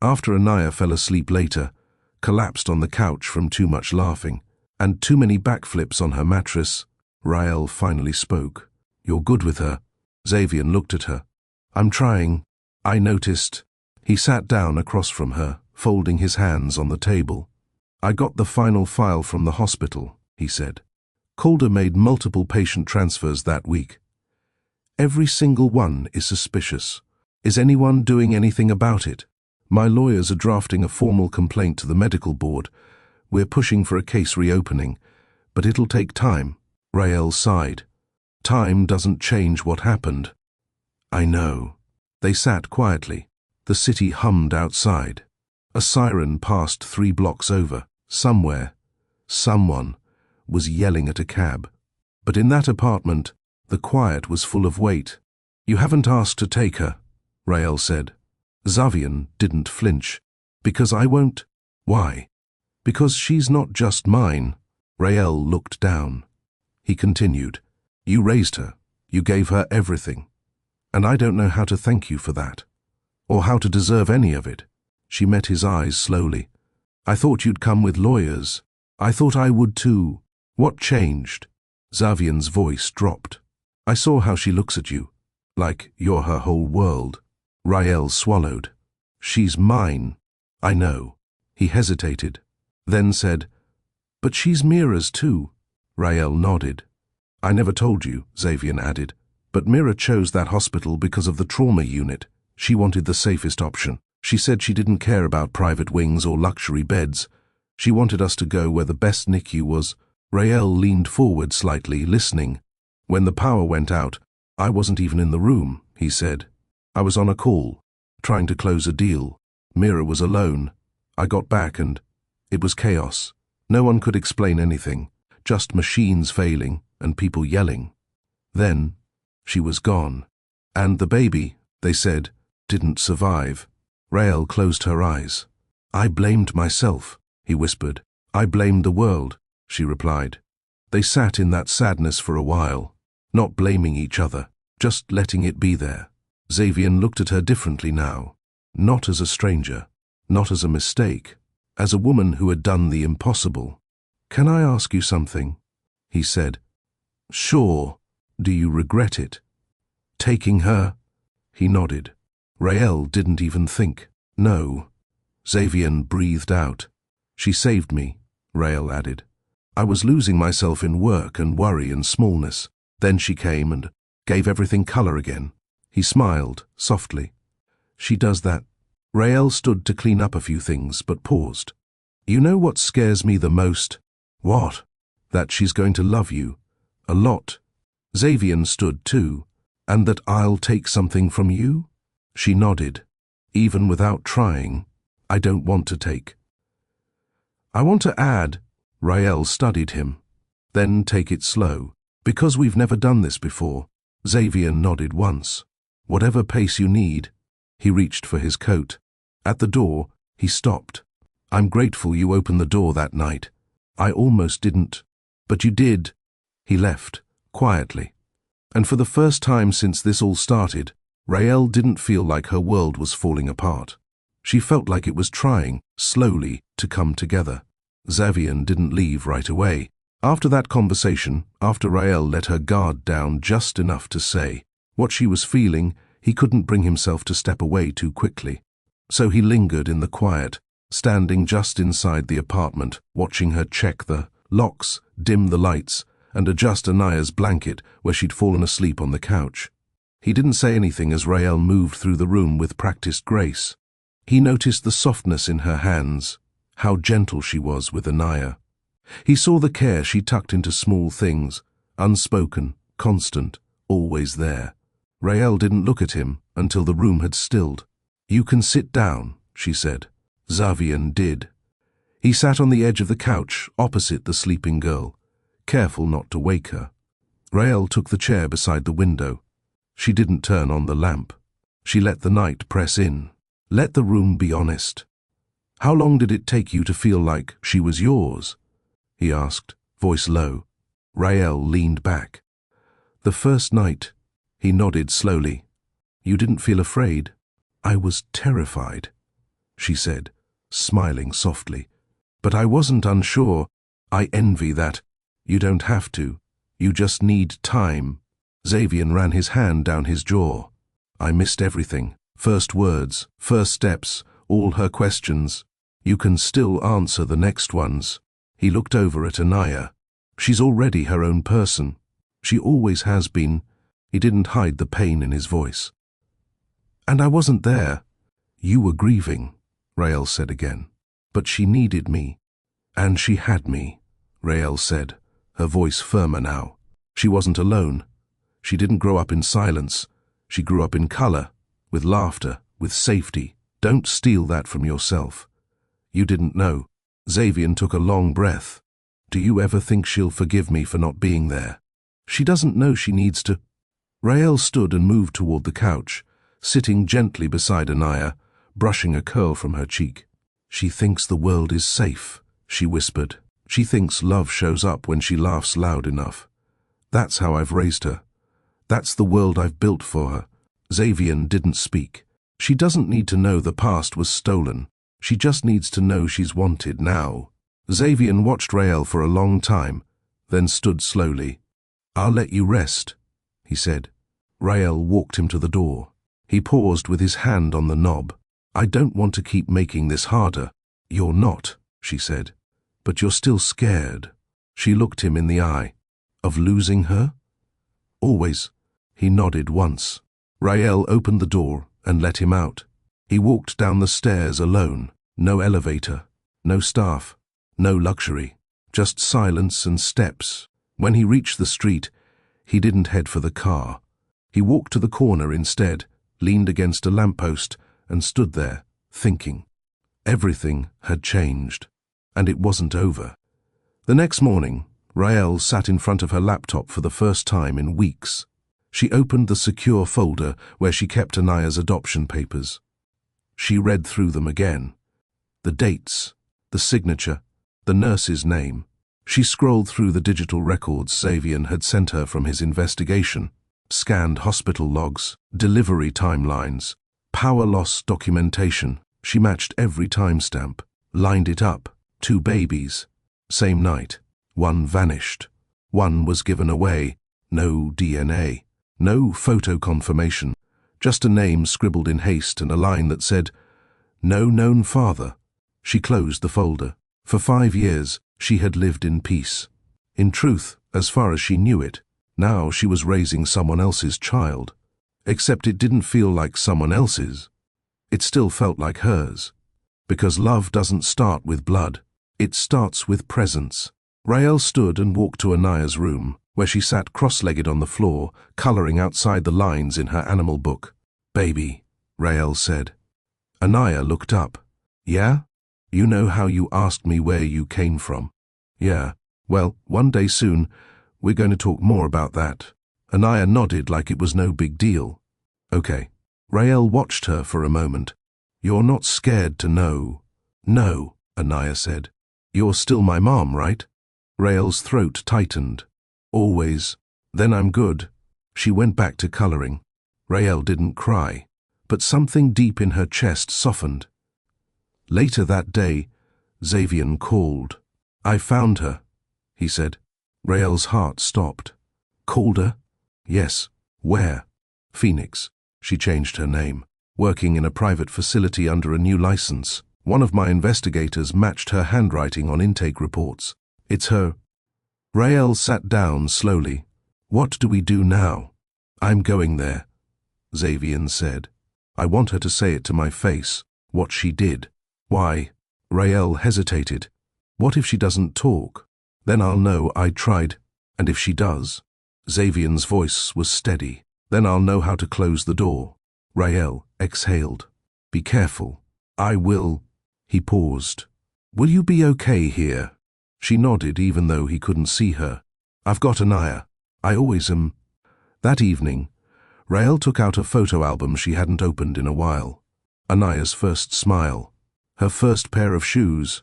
After Anaya fell asleep later, collapsed on the couch from too much laughing, and too many backflips on her mattress, Rael finally spoke. "You're good with her." Xavier looked at her. "I'm trying." I noticed. He sat down across from her, folding his hands on the table. "I got the final file from the hospital," he said. "Calder made multiple patient transfers that week. Every single one is suspicious. Is anyone doing anything about it? My lawyers are drafting a formal complaint to the medical board. We're pushing for a case reopening, but it'll take time." Rael sighed. "Time doesn't change what happened." "I know." They sat quietly. The city hummed outside. A siren passed 3 blocks over. Somewhere, someone was yelling at a cab. But in that apartment, the quiet was full of weight. "You haven't asked to take her," Rael said. Xavier didn't flinch. "Because I won't." "Why?" "Because she's not just mine." Rael looked down. He continued, "You raised her. You gave her everything. And I don't know how to thank you for that, or how to deserve any of it." She met his eyes slowly. "I thought you'd come with lawyers. I thought I would too. What changed?" Xavier's voice dropped. "I saw how she looks at you, like you're her whole world." Rael swallowed. "She's mine." "I know." He hesitated, then said, "But she's Mira's too." Rael nodded. "I never told you," Xavier added, "but Mira chose that hospital because of the trauma unit. She wanted the safest option. She said she didn't care about private wings or luxury beds. She wanted us to go where the best NICU was." Rael leaned forward slightly, listening. "When the power went out, I wasn't even in the room," he said. "I was on a call, trying to close a deal. Mira was alone. I got back and it was chaos. No one could explain anything, just machines failing and people yelling. Then she was gone. And the baby, they said, didn't survive." Rael closed her eyes. "I blamed myself," he whispered. "I blamed the world," she replied. They sat in that sadness for a while, not blaming each other, just letting it be there. Xavier looked at her differently now, not as a stranger, not as a mistake, as a woman who had done the impossible. "Can I ask you something?" he said. "Sure. Do you regret it?" "Taking her?" He nodded. Rael didn't even think. "No." Xavier breathed out. "She saved me," Rael added. "I was losing myself in work and worry and smallness. Then she came and gave everything color again." He smiled, softly. "She does that." Rael stood to clean up a few things, but paused. "You know what scares me the most?" "What?" "That she's going to love you. A lot." Xavier stood too. "And that I'll take something from you?" She nodded. "Even without trying, I don't want to take." "I want to add," Rael studied him. "Then take it slow. Because we've never done this before." Xavier nodded once. "Whatever pace you need." He reached for his coat. At the door, he stopped. "I'm grateful you opened the door that night. I almost didn't. But you did." He left, quietly. And for the first time since this all started, Rael didn't feel like her world was falling apart. She felt like it was trying, slowly, to come together. Xavier didn't leave right away. After that conversation, after Rael let her guard down just enough to say what she was feeling, he couldn't bring himself to step away too quickly. So he lingered in the quiet, standing just inside the apartment, watching her check the locks, dim the lights, and adjust Anaya's blanket where she'd fallen asleep on the couch. He didn't say anything as Rael moved through the room with practiced grace. He noticed the softness in her hands, how gentle she was with Anaya. He saw the care she tucked into small things, unspoken, constant, always there. Rael didn't look at him until the room had stilled. "You can sit down," she said. Xavier did. He sat on the edge of the couch, opposite the sleeping girl, careful not to wake her. Rael took the chair beside the window. She didn't turn on the lamp. She let the night press in. Let the room be honest. "How long did it take you to feel like she was yours?" he asked, voice low. Rael leaned back. "The first night," he nodded slowly. You didn't feel afraid? I was terrified, she said, smiling softly. But I wasn't unsure. I envy that. You don't have to. You just need time. Xavier ran his hand down his jaw. I missed everything. First words, first steps, all her questions. You can still answer the next ones. He looked over at Anaya. She's already her own person. She always has been. He didn't hide the pain in his voice. And I wasn't there. You were grieving, Rael said again. But she needed me. And she had me, Rael said, her voice firmer now. She wasn't alone. She didn't grow up in silence. She grew up in color, with laughter, with safety. Don't steal that from yourself. You didn't know. Xavier took a long breath. Do you ever think she'll forgive me for not being there? She doesn't know she needs to. Rael stood and moved toward the couch, sitting gently beside Anaya, brushing a curl from her cheek. She thinks the world is safe, she whispered. She thinks love shows up when she laughs loud enough. That's how I've raised her. That's the world I've built for her. Xavier didn't speak. She doesn't need to know the past was stolen. She just needs to know she's wanted now. Xavier watched Rael for a long time, then stood slowly. I'll let you rest, he said. Rael walked him to the door. He paused with his hand on the knob. I don't want to keep making this harder. You're not, she said. But you're still scared. She looked him in the eye. Of losing her? Always. He nodded once. Rael opened the door and let him out. He walked down the stairs alone. No elevator, no staff, no luxury, just silence and steps. When he reached the street, he didn't head for the car. He walked to the corner instead, leaned against a lamppost, and stood there, thinking. Everything had changed, and it wasn't over. The next morning, Rael sat in front of her laptop for the first time in weeks. She opened the secure folder where she kept Anaya's adoption papers. She read through them again. The dates, the signature, the nurse's name. She scrolled through the digital records Xavier had sent her from his investigation, scanned hospital logs, delivery timelines, power loss documentation. She matched every timestamp, lined it up. 2 babies. Same night. 1 vanished. 1 was given away. No DNA. No photo confirmation. Just a name scribbled in haste and a line that said, no known father. She closed the folder. For 5 years, she had lived in peace. In truth, as far as she knew it, now she was raising someone else's child. Except it didn't feel like someone else's. It still felt like hers. Because love doesn't start with blood. It starts with presence. Rael stood and walked to Anaya's room, where she sat cross-legged on the floor, coloring outside the lines in her animal book. Baby, Rael said. Anaya looked up. Yeah? You know how you asked me where you came from? Yeah. Well, one day soon, we're going to talk more about that. Anaya nodded like it was no big deal. Okay. Rael watched her for a moment. You're not scared to know? No, Anaya said. You're still my mom, right? Rael's throat tightened. Always. Then I'm good. She went back to coloring. Rael didn't cry, but something deep in her chest softened. Later that day, Xavier called. I found her, he said. Rael's heart stopped. Called her? Yes. Where? Phoenix. She changed her name. Working in a private facility under a new license. One of my investigators matched her handwriting on intake reports. It's her. Rael sat down slowly. What do we do now? I'm going there, Xavier said. I want her to say it to my face, what she did. Why? Rael hesitated. What if she doesn't talk? Then I'll know I tried. And if she does? Xavier's voice was steady. Then I'll know how to close the door. Rael exhaled. Be careful. I will. He paused. Will you be okay here? She nodded even though he couldn't see her. I've got Anaya. I always am. That evening, Rael took out a photo album she hadn't opened in a while. Anaya's first smile. Her first pair of shoes.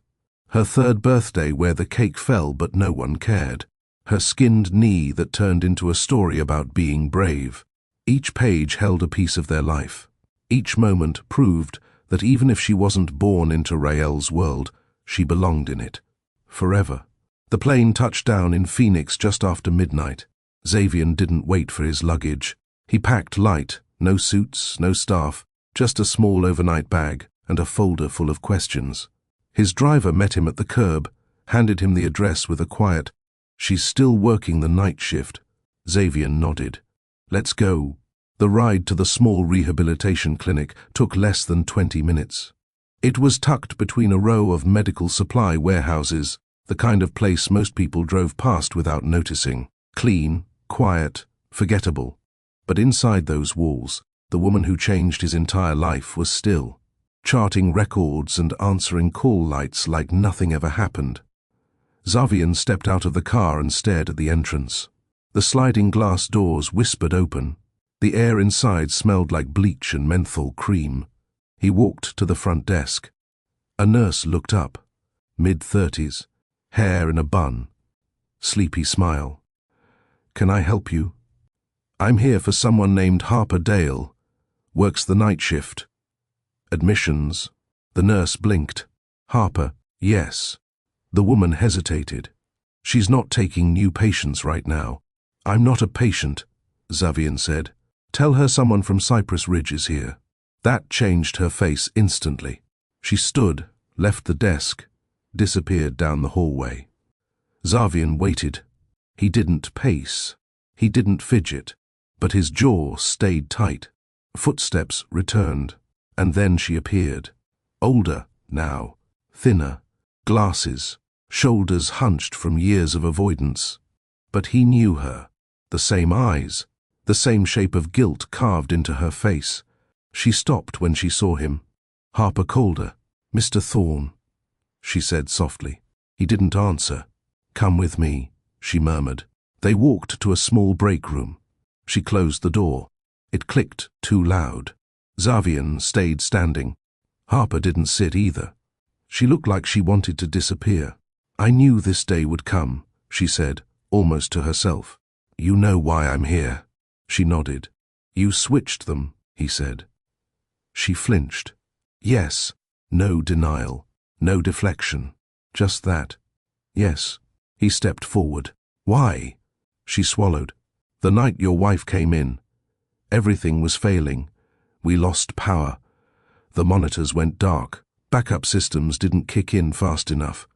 Her 3rd birthday where the cake fell but no one cared. Her skinned knee that turned into a story about being brave. Each page held a piece of their life. Each moment proved that even if she wasn't born into Rael's world, she belonged in it. Forever. The plane touched down in Phoenix just after midnight. Xavier didn't wait for his luggage. He packed light, no suits, no staff, just a small overnight bag and a folder full of questions. His driver met him at the curb, handed him the address with a quiet, "She's still working the night shift." Xavier nodded. "Let's go." The ride to the small rehabilitation clinic took less than 20 minutes. It was tucked between a row of medical supply warehouses, the kind of place most people drove past without noticing. Clean, quiet, forgettable. But inside those walls, the woman who changed his entire life was still, charting records and answering call lights like nothing ever happened. Xavier stepped out of the car and stared at the entrance. The sliding glass doors whispered open. The air inside smelled like bleach and menthol cream. He walked to the front desk. A nurse looked up, mid-30s, hair in a bun, sleepy smile. "Can I help you?" "I'm here for someone named Harper Dale. Works the night shift." "Admissions." The nurse blinked. "Harper, yes." The woman hesitated. "She's not taking new patients right now." "I'm not a patient," Xavier said. "Tell her someone from Cypress Ridge is here." That changed her face instantly. She stood, left the desk, disappeared down the hallway. Xavier waited. He didn't pace. He didn't fidget. But his jaw stayed tight. Footsteps returned, and then she appeared. Older now, thinner, glasses, shoulders hunched from years of avoidance. But he knew her. The same eyes, the same shape of guilt carved into her face. She stopped when she saw him. "Harper Calder, Mr. Thorne," she said softly. He didn't answer. "Come with me," she murmured. They walked to a small break room. She closed the door. It clicked too loud. Xavier stayed standing. Harper didn't sit either. She looked like she wanted to disappear. "I knew this day would come," she said, almost to herself. "You know why I'm here." She nodded. "You switched them," he said. She flinched. "Yes." No denial, no deflection, just that. "Yes." He stepped forward. "Why?" She swallowed. "The night your wife came in, everything was failing. We lost power. The monitors went dark. Backup systems didn't kick in fast enough.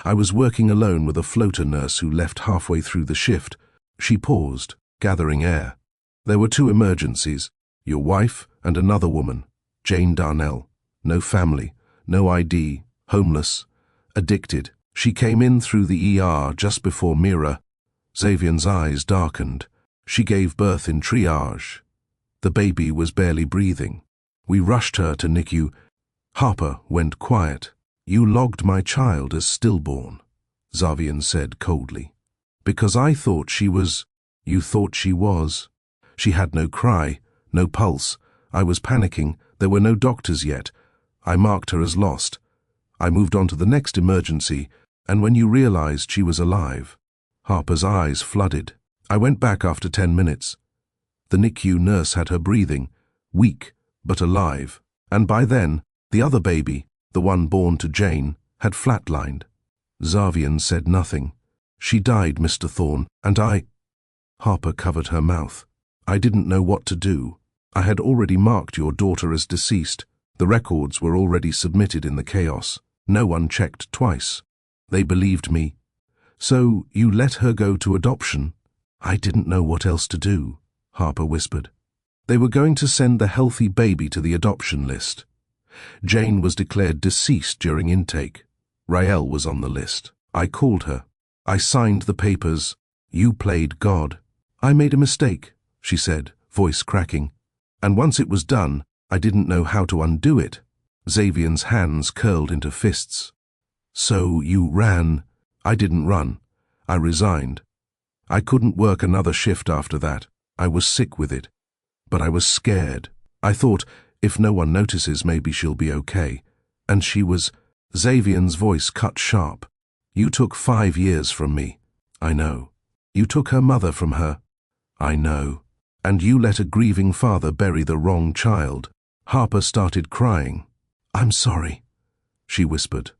I was working alone with a floater nurse who left halfway through the shift." She paused, gathering air. "There were two emergencies, your wife and another woman, Jane Darnell. No family, no ID, homeless, addicted. She came in through the ER just before Mira." Xavier's eyes darkened. "She gave birth in triage. The baby was barely breathing. We rushed her to NICU. Harper went quiet. You logged my child as stillborn," Xavier said coldly. "Because I thought she was—" "You thought she was." "She had no cry, no pulse. I was panicking. There were no doctors yet. I marked her as lost. I moved on to the next emergency, and when you realized she was alive..." Harper's eyes flooded. "I went back after 10 minutes. The NICU nurse had her breathing, weak but alive, and by then, the other baby, the one born to Jane, had flatlined." Xavier said nothing. "She died, Mr. Thorne, and I..." Harper covered her mouth. "I didn't know what to do. I had already marked your daughter as deceased. The records were already submitted in the chaos. No one checked twice. They believed me. So you let her go to adoption?" "I didn't know what else to do," Harper whispered. "They were going to send the healthy baby to the adoption list. Jane was declared deceased during intake. Rael was on the list. I called her. I signed the papers. You played God." "I made a mistake," she said, voice cracking. "And once it was done, I didn't know how to undo it." Xavier's hands curled into fists. "So you ran..." "I didn't run. I resigned. I couldn't work another shift after that. I was sick with it. But I was scared. I thought, if no one notices, maybe she'll be okay. And she was..." Xavier's voice cut sharp. "You took 5 years from me." "I know." "You took her mother from her." "I know." And you let a grieving father bury the wrong child. Harper started crying. I'm sorry, she whispered.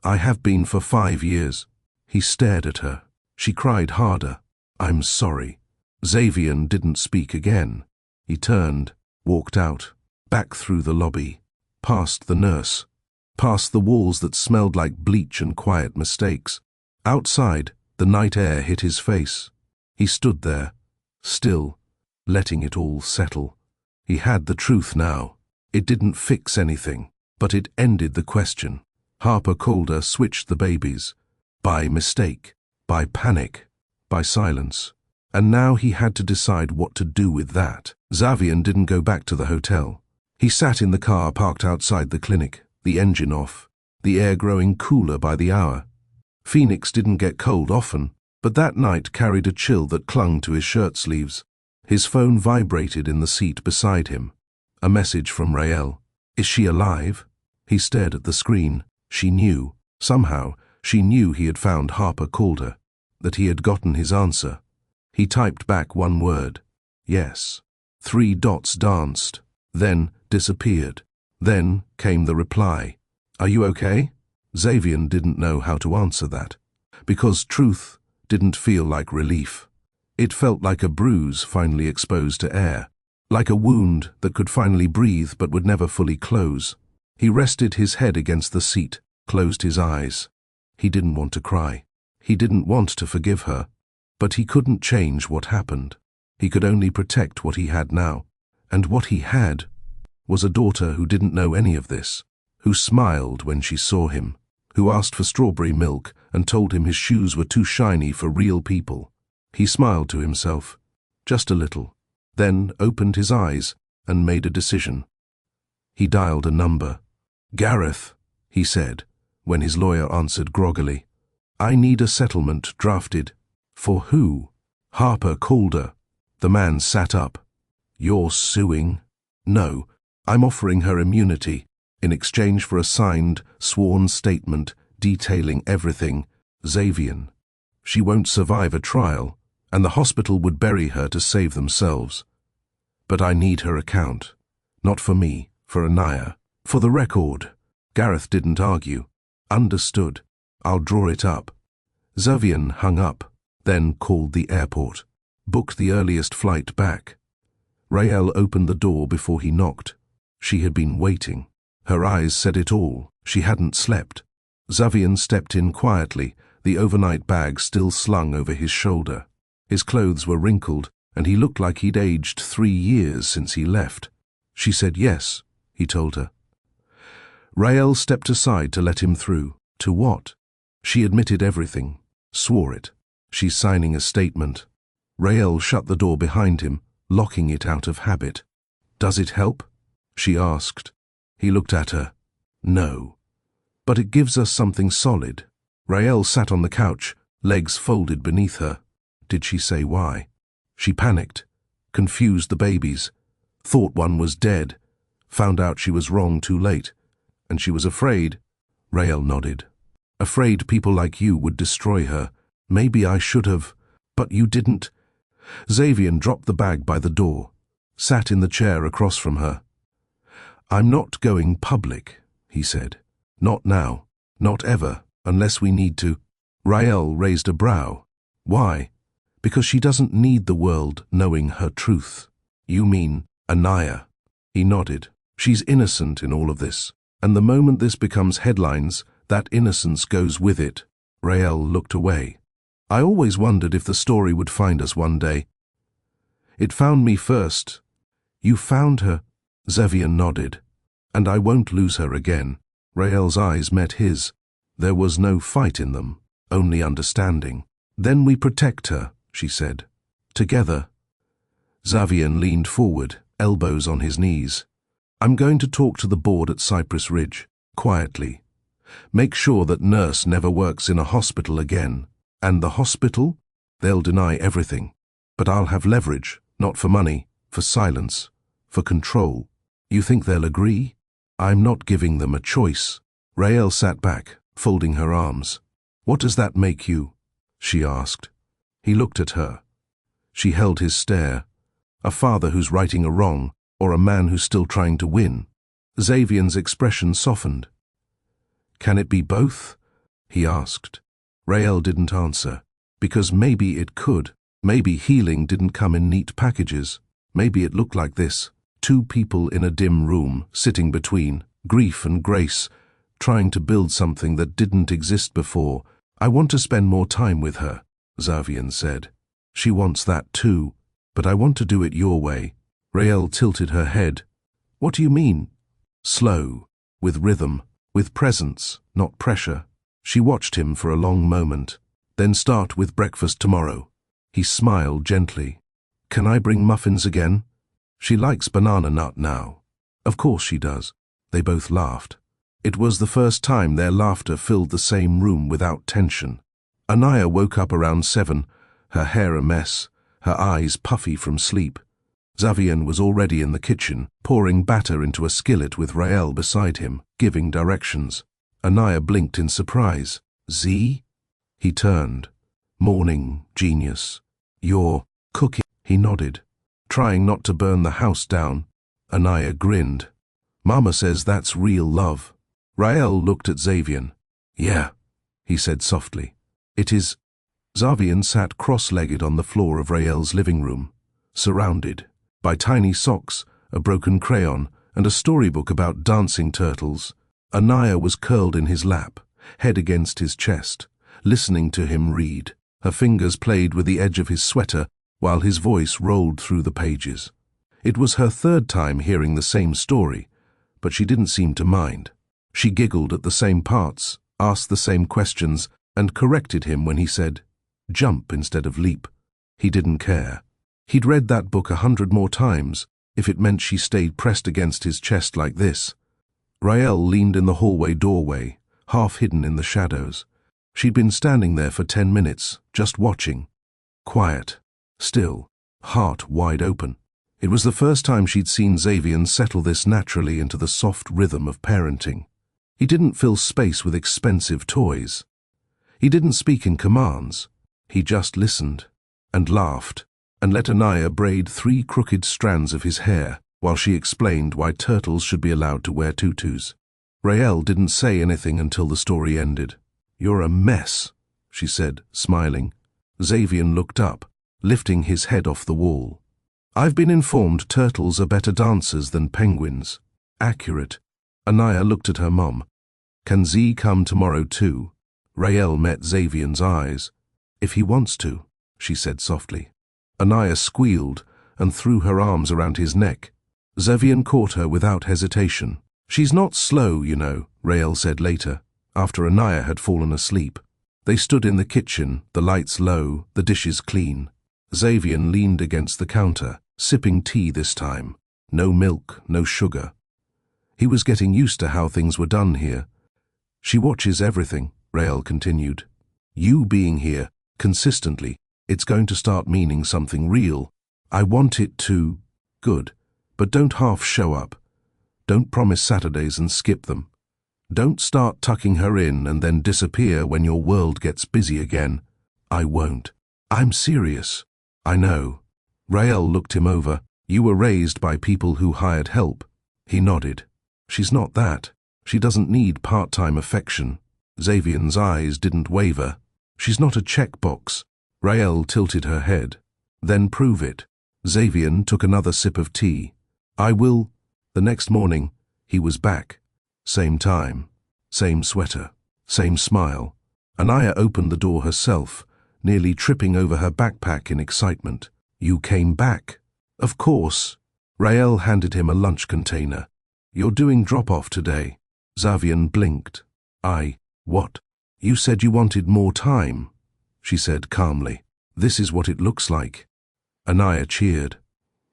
I have been for 5 years. He stared at her. She cried harder. I'm sorry. Xavier didn't speak again. He turned, walked out, back through the lobby, past the nurse, past the walls that smelled like bleach and quiet mistakes. Outside, the night air hit his face. He stood there, still, letting it all settle. He had the truth now. It didn't fix anything, but it ended the question. Harper Calder switched the babies. By mistake, by panic, by silence. And now he had to decide what to do with that. Xavier didn't go back to the hotel. He sat in the car parked outside the clinic, the engine off, the air growing cooler by the hour. Phoenix didn't get cold often, but that night carried a chill that clung to his shirt sleeves. His phone vibrated in the seat beside him. A message from Rael. Is she alive? He stared at the screen. She knew. Somehow, she knew he had found Harper Calder, that he had gotten his answer. He typed back one word. Yes. 3 dots danced, then disappeared. Then came the reply. Are you okay? Xavier didn't know how to answer that, because truth didn't feel like relief. It felt like a bruise finally exposed to air, like a wound that could finally breathe but would never fully close. He rested his head against the seat, closed his eyes. He didn't want to cry. He didn't want to forgive her. But he couldn't change what happened. He could only protect what he had now. And what he had was a daughter who didn't know any of this, who smiled when she saw him, who asked for strawberry milk and told him his shoes were too shiny for real people. He smiled to himself, just a little, then opened his eyes and made a decision. He dialed a number. Gareth, he said, when his lawyer answered groggily. I need a settlement drafted. For who? Harper Calder. The man sat up. You're suing? No, I'm offering her immunity in exchange for a signed, sworn statement detailing everything. Xavier. She won't survive a trial, and the hospital would bury her to save themselves. But I need her account. Not for me, for Anaya. For the record. Gareth didn't argue. Understood. I'll draw it up. Xavier hung up, then called the airport. Booked the earliest flight back. Rael opened the door before he knocked. She had been waiting. Her eyes said it all. She hadn't slept. Xavier stepped in quietly, the overnight bag still slung over his shoulder. His clothes were wrinkled, and he looked like he'd aged 3 years since he left. She said yes, he told her. Rael stepped aside to let him through. To what? She admitted everything, swore it. She's signing a statement. Rael shut the door behind him, locking it out of habit. Does it help? She asked. He looked at her. No. But it gives us something solid. Rael sat on the couch, legs folded beneath her. Did she say why? She panicked, confused the babies, thought one was dead, found out she was wrong too late, and she was afraid. Rael nodded. Afraid people like you would destroy her. Maybe I should have, but you didn't. Xavier dropped the bag by the door, sat in the chair across from her. I'm not going public, he said. Not now, not ever, unless we need to. Rael raised a brow. Why? Because she doesn't need the world knowing her truth. You mean Anaya? He nodded. She's innocent in all of this, and the moment this becomes headlines, that innocence goes with it. Rael looked away. I always wondered if the story would find us one day. It found me first. You found her? Xavier nodded. And I won't lose her again. Rael's eyes met his. There was no fight in them, only understanding. Then we protect her, she said. Together. Xavier leaned forward, elbows on his knees. I'm going to talk to the board at Cypress Ridge, quietly. Make sure that nurse never works in a hospital again. And the hospital? They'll deny everything. But I'll have leverage, not for money, for silence, for control. You think they'll agree? I'm not giving them a choice. Rael sat back, folding her arms. What does that make you? She asked. He looked at her. She held his stare. a father who's righting a wrong, or a man who's still trying to win. Xavier's expression softened. "Can it be both?" he asked. Rael didn't answer, because maybe it could. Maybe healing didn't come in neat packages. Maybe it looked like this: two people in a dim room, sitting between grief and grace, trying to build something that didn't exist before. "I want to spend more time with her," Xavier said. "She wants that too, but I want to do it your way." Rael tilted her head. "What do you mean?" "Slow, with rhythm, with presence, not pressure." She watched him for a long moment. "Then start with breakfast tomorrow." He smiled gently. "Can I bring muffins again?" "She likes banana nut now." "Of course she does." They both laughed. It was the first time their laughter filled the same room without tension. Anaya woke up around 7, her hair a mess, her eyes puffy from sleep. Xavier was already in the kitchen, pouring batter into a skillet with Rael beside him, giving directions. Anaya blinked in surprise. "Z?" He turned. "Morning, genius. You're cooking." He nodded. "Trying not to burn the house down." Anaya grinned. "Mama says that's real love." Rael looked at Xavier. "Yeah," he said softly. "It is." Xavier sat cross-legged on the floor of Rael's living room, surrounded by tiny socks, a broken crayon, and a storybook about dancing turtles. Anaya was curled in his lap, head against his chest, listening to him read. Her fingers played with the edge of his sweater while his voice rolled through the pages. It was her third time hearing the same story, but she didn't seem to mind. She giggled at the same parts, asked the same questions, and corrected him when he said, "Jump instead of leap." He didn't care. He'd read that book 100 more times, if it meant she stayed pressed against his chest like this. Rael leaned in the hallway doorway, half hidden in the shadows. She'd been standing there for 10 minutes, just watching. Quiet, still, heart wide open. It was the first time she'd seen Xavier settle this naturally into the soft rhythm of parenting. He didn't fill space with expensive toys. He didn't speak in commands. He just listened, and laughed, and let Anaya braid 3 crooked strands of his hair while she explained why turtles should be allowed to wear tutus. Rael didn't say anything until the story ended. "You're a mess," she said, smiling. Xavier looked up, lifting his head off the wall. "I've been informed turtles are better dancers than penguins." Accurate. Anaya looked at her mom. "Can Z come tomorrow too?" Rael met Xavier's eyes. "If he wants to," she said softly. Anaya squealed and threw her arms around his neck. Xavier caught her without hesitation. "She's not slow, you know," Rael said later, after Anaya had fallen asleep. They stood in the kitchen, the lights low, the dishes clean. Xavier leaned against the counter, sipping tea this time. No milk, no sugar. He was getting used to how things were done here. "She watches everything," Rael continued. "You being here, consistently, it's going to start meaning something real. I want it to." "Good. But don't half show up. Don't promise Saturdays and skip them. Don't start tucking her in and then disappear when your world gets busy again." "I won't." "I'm serious." "I know." Rael looked him over. "You were raised by people who hired help." He nodded. "She's not that. She doesn't need part-time affection." Xavier's eyes didn't waver. "She's not a checkbox." Rael tilted her head. "Then prove it." Xavier took another sip of tea. "I will." The next morning, he was back. Same time, same sweater, same smile. Anaya opened the door herself, nearly tripping over her backpack in excitement. "You came back?" "Of course." Rael handed him a lunch container. "You're doing drop-off today." Xavier blinked. What?" "You said you wanted more time," she said calmly. "This is what it looks like." Anaya cheered.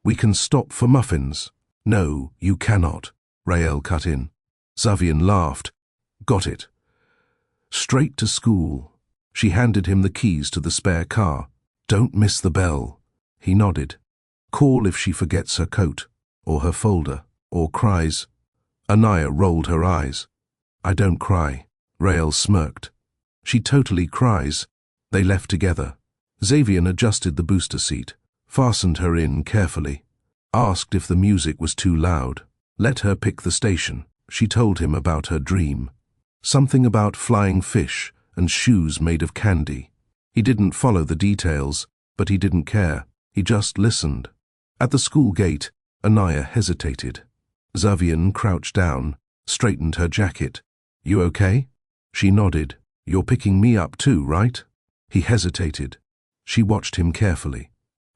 "We can stop for muffins." "No, you cannot," Rael cut in. Xavier laughed. "Got it." "Straight to school." She handed him the keys to the spare car. "Don't miss the bell." He nodded. "Call if she forgets her coat, or her folder, or cries." Anaya rolled her eyes. "I don't cry." Rael smirked. "She totally cries." They left together. Xavier adjusted the booster seat. fastened her in carefully, asked if the music was too loud, let her pick the station. She told him about her dream. Something about flying fish and shoes made of candy. He didn't follow the details, but he didn't care. He just listened. At the school gate, Anaya hesitated. Zavian crouched down, straightened her jacket. "You okay?" She nodded. "You're picking me up too, right?" He hesitated. She watched him carefully.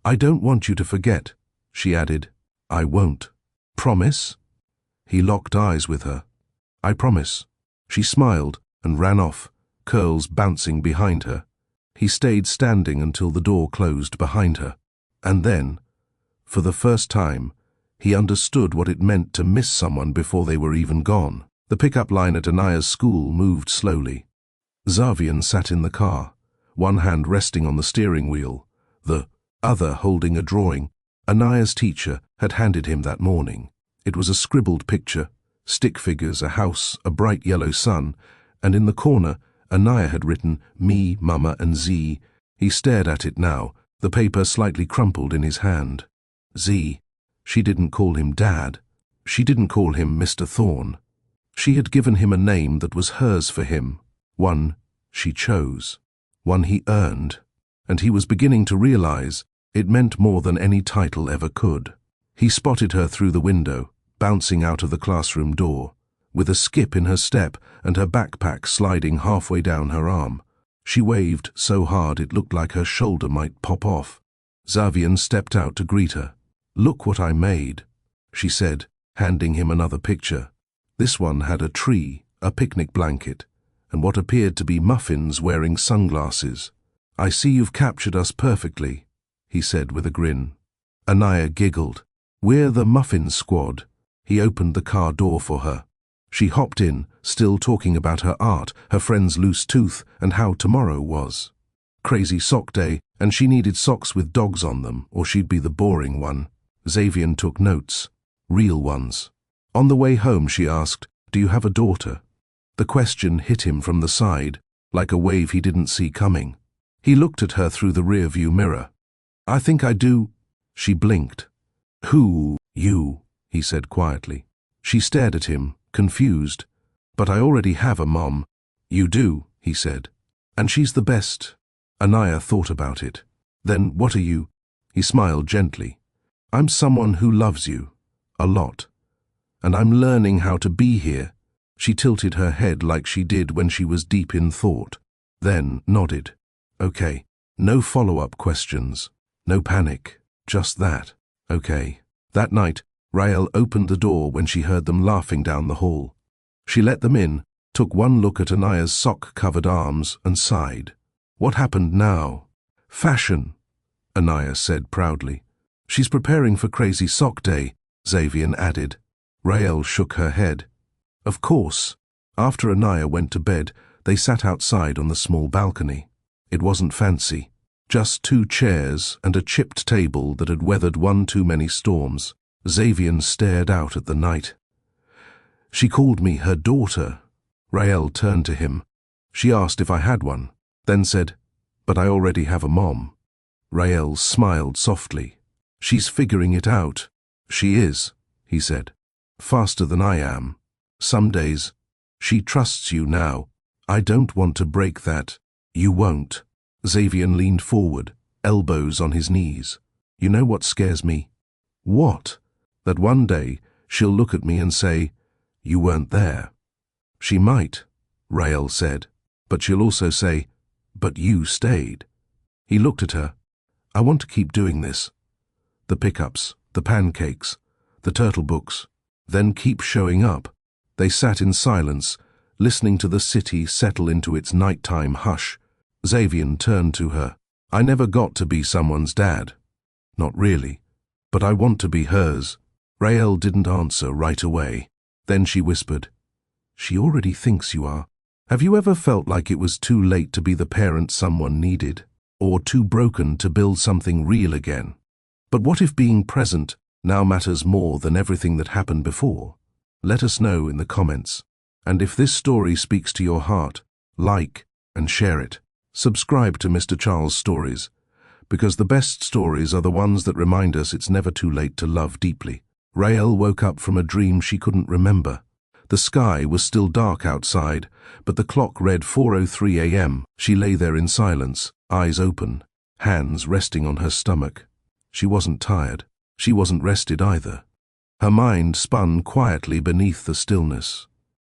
"I don't want you to forget," she added. "I won't." "Promise?" He locked eyes with her. "I promise." She smiled and ran off, curls bouncing behind her. He stayed standing until the door closed behind her. And then, for the first time, he understood what it meant to miss someone before they were even gone. The pickup line at Anaya's school moved slowly. Zavian sat in the car, one hand resting on the steering wheel, the other holding a drawing Anaya's teacher had handed him that morning. It was a scribbled picture, stick figures, a house, a bright yellow sun, and in the corner, Anaya had written, "Me, Mama, and Z." He stared at it now, the paper slightly crumpled in his hand. Z. She didn't call him Dad. She didn't call him Mr. Thorne. She had given him a name that was hers for him, one she chose, one he earned, and he was beginning to realize it meant more than any title ever could. He spotted her through the window, bouncing out of the classroom door, with a skip in her step and her backpack sliding halfway down her arm. She waved so hard it looked like her shoulder might pop off. Zavian stepped out to greet her. "Look what I made," she said, handing him another picture. This one had a tree, a picnic blanket, and what appeared to be muffins wearing sunglasses. "I see you've captured us perfectly," he said with a grin. Anaya giggled. "We're the Muffin Squad." He opened the car door for her. She hopped in, still talking about her art, her friend's loose tooth, and how tomorrow was Crazy Sock Day, and she needed socks with dogs on them, or she'd be the boring one. Zavian took notes. Real ones. On the way home she asked, "Do you have a daughter?" The question hit him from the side, like a wave he didn't see coming. He looked at her through the rear-view mirror. "I think I do." She blinked. "Who, you?" he said quietly. She stared at him, confused. "But I already have a mom." "You do," he said. "And she's the best." Anaya thought about it. "Then what are you?" He smiled gently. "I'm someone who loves you. A lot. And I'm learning how to be here." She tilted her head like she did when she was deep in thought, then nodded. "Okay. No follow-up questions. No panic. Just that. Okay." That night, Rael opened the door when she heard them laughing down the hall. She let them in, took one look at Anaya's sock-covered arms, and sighed. What happened now? "Fashion," Anaya said proudly. "She's preparing for Crazy Sock Day," Zavian added. Rael shook her head. "Of course." After Anaya went to bed, they sat outside on the small balcony. It wasn't fancy. Just 2 chairs and a chipped table that had weathered one too many storms. Zavian stared out at the night. "She called me her daughter." Rael turned to him. "She asked if I had one, then said, 'But I already have a mom.'" Rael smiled softly. "She's figuring it out." "She is," he said. "Faster than I am. Some days. She trusts you now. I don't want to break that." "You won't." Zavian leaned forward, elbows on his knees. "You know what scares me?" "What?" "That one day she'll look at me and say, 'You weren't there.'" "She might," Rael said, "but she'll also say, 'But you stayed.'" He looked at her. "I want to keep doing this. The pickups, the pancakes, the turtle books, then keep showing up." They sat in silence, listening to the city settle into its nighttime hush. Zavian turned to her. "I never got to be someone's dad. Not really. But I want to be hers." Rael didn't answer right away. Then she whispered, "She already thinks you are." Have you ever felt like it was too late to be the parent someone needed? Or too broken to build something real again? But what if being present now matters more than everything that happened before? Let us know in the comments. And if this story speaks to your heart, like and share it. Subscribe to Mr. Charles Stories. because the best stories are the ones that remind us it's never too late to love deeply. Rael woke up from a dream she couldn't remember. The sky was still dark outside, but the clock read 4:03 a.m. She lay there in silence, eyes open, hands resting on her stomach. She wasn't tired. She wasn't rested either. Her mind spun quietly beneath the stillness.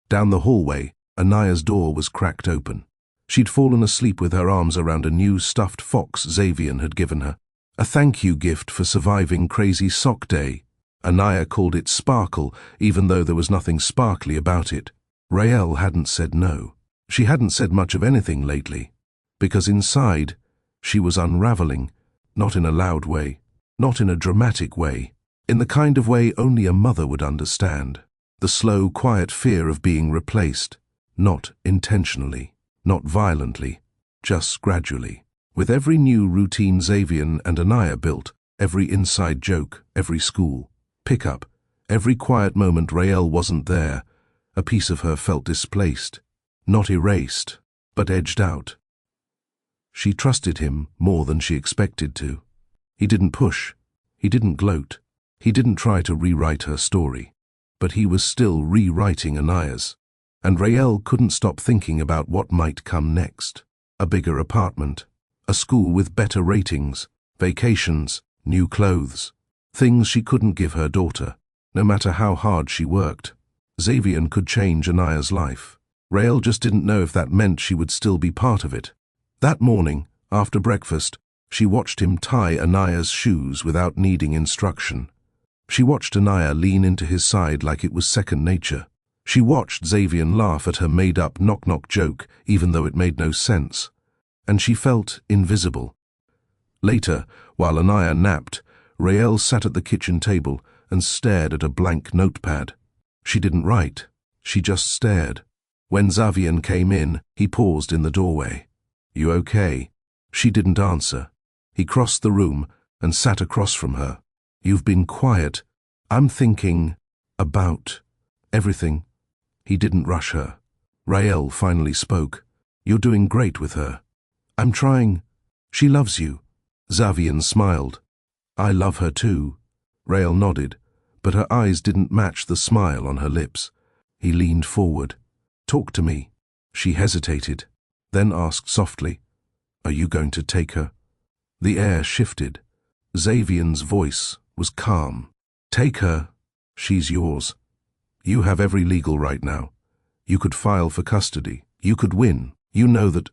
Down the hallway, Anaya's door was cracked open. She'd fallen asleep with her arms around a new stuffed fox Xavier had given her. A thank you gift for surviving Crazy Sock Day. Anaya called it Sparkle, even though there was nothing sparkly about it. Rael hadn't said no. She hadn't said much of anything lately, because inside, she was unraveling, not in a loud way, not in a dramatic way, in the kind of way only a mother would understand. The slow, quiet fear of being replaced, not intentionally, not violently, just gradually. With every new routine Xavier and Anaya built, every inside joke, every school pickup, every quiet moment Rael wasn't there, a piece of her felt displaced, not erased, but edged out. She trusted him more than she expected to. He didn't push, he didn't gloat, he didn't try to rewrite her story, but he was still rewriting Anaya's. And Rael couldn't stop thinking about what might come next. A bigger apartment, a school with better ratings, vacations, new clothes. Things she couldn't give her daughter, no matter how hard she worked. Xavier could change Anaya's life. Rael just didn't know if that meant she would still be part of it. That morning, after breakfast, she watched him tie Anaya's shoes without needing instruction. She watched Anaya lean into his side like it was second nature. She watched Xavier laugh at her made-up knock-knock joke, even though it made no sense. And she felt invisible. Later, while Anaya napped, Rael sat at the kitchen table and stared at a blank notepad. She didn't write, she just stared. When Xavier came in, he paused in the doorway. "You okay?" She didn't answer. He crossed the room and sat across from her. "You've been quiet. I'm thinking about everything." He didn't rush her. Rael finally spoke. "You're doing great with her." "I'm trying. She loves you." Xavier smiled. "I love her too." Rael nodded, but her eyes didn't match the smile on her lips. He leaned forward. "Talk to me." She hesitated, then asked softly, "Are you going to take her?" The air shifted. Xavier's voice was calm. "Take her. She's yours. You have every legal right now. You could file for custody. You could win. You know that."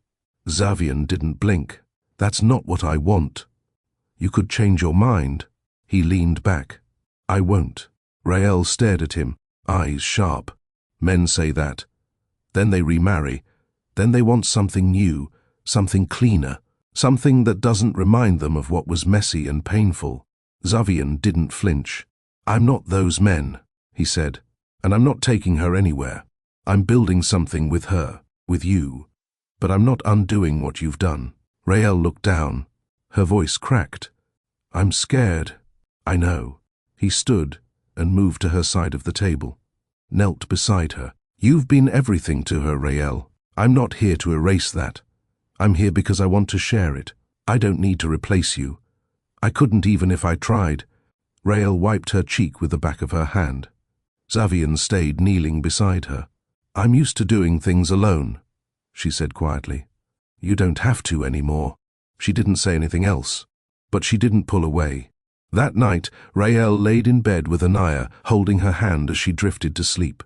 Xavier didn't blink. "That's not what I want." "You could change your mind." He leaned back. "I won't." Rael stared at him, eyes sharp. Men say that. Then they remarry. Then they want something new, something cleaner, something that doesn't remind them of what was messy and painful. Xavier didn't flinch. "I'm not those men," he said, "and I'm not taking her anywhere. I'm building something with her, with you. But I'm not undoing what you've done." Rael looked down. Her voice cracked. "I'm scared." "I know." He stood and moved to her side of the table, knelt beside her. "You've been everything to her, Rael. I'm not here to erase that. I'm here because I want to share it. I don't need to replace you. I couldn't even if I tried." Rael wiped her cheek with the back of her hand. Xavier stayed kneeling beside her. "I'm used to doing things alone," she said quietly. "You don't have to anymore." She didn't say anything else, but she didn't pull away. That night, Rael laid in bed with Anaya, holding her hand as she drifted to sleep.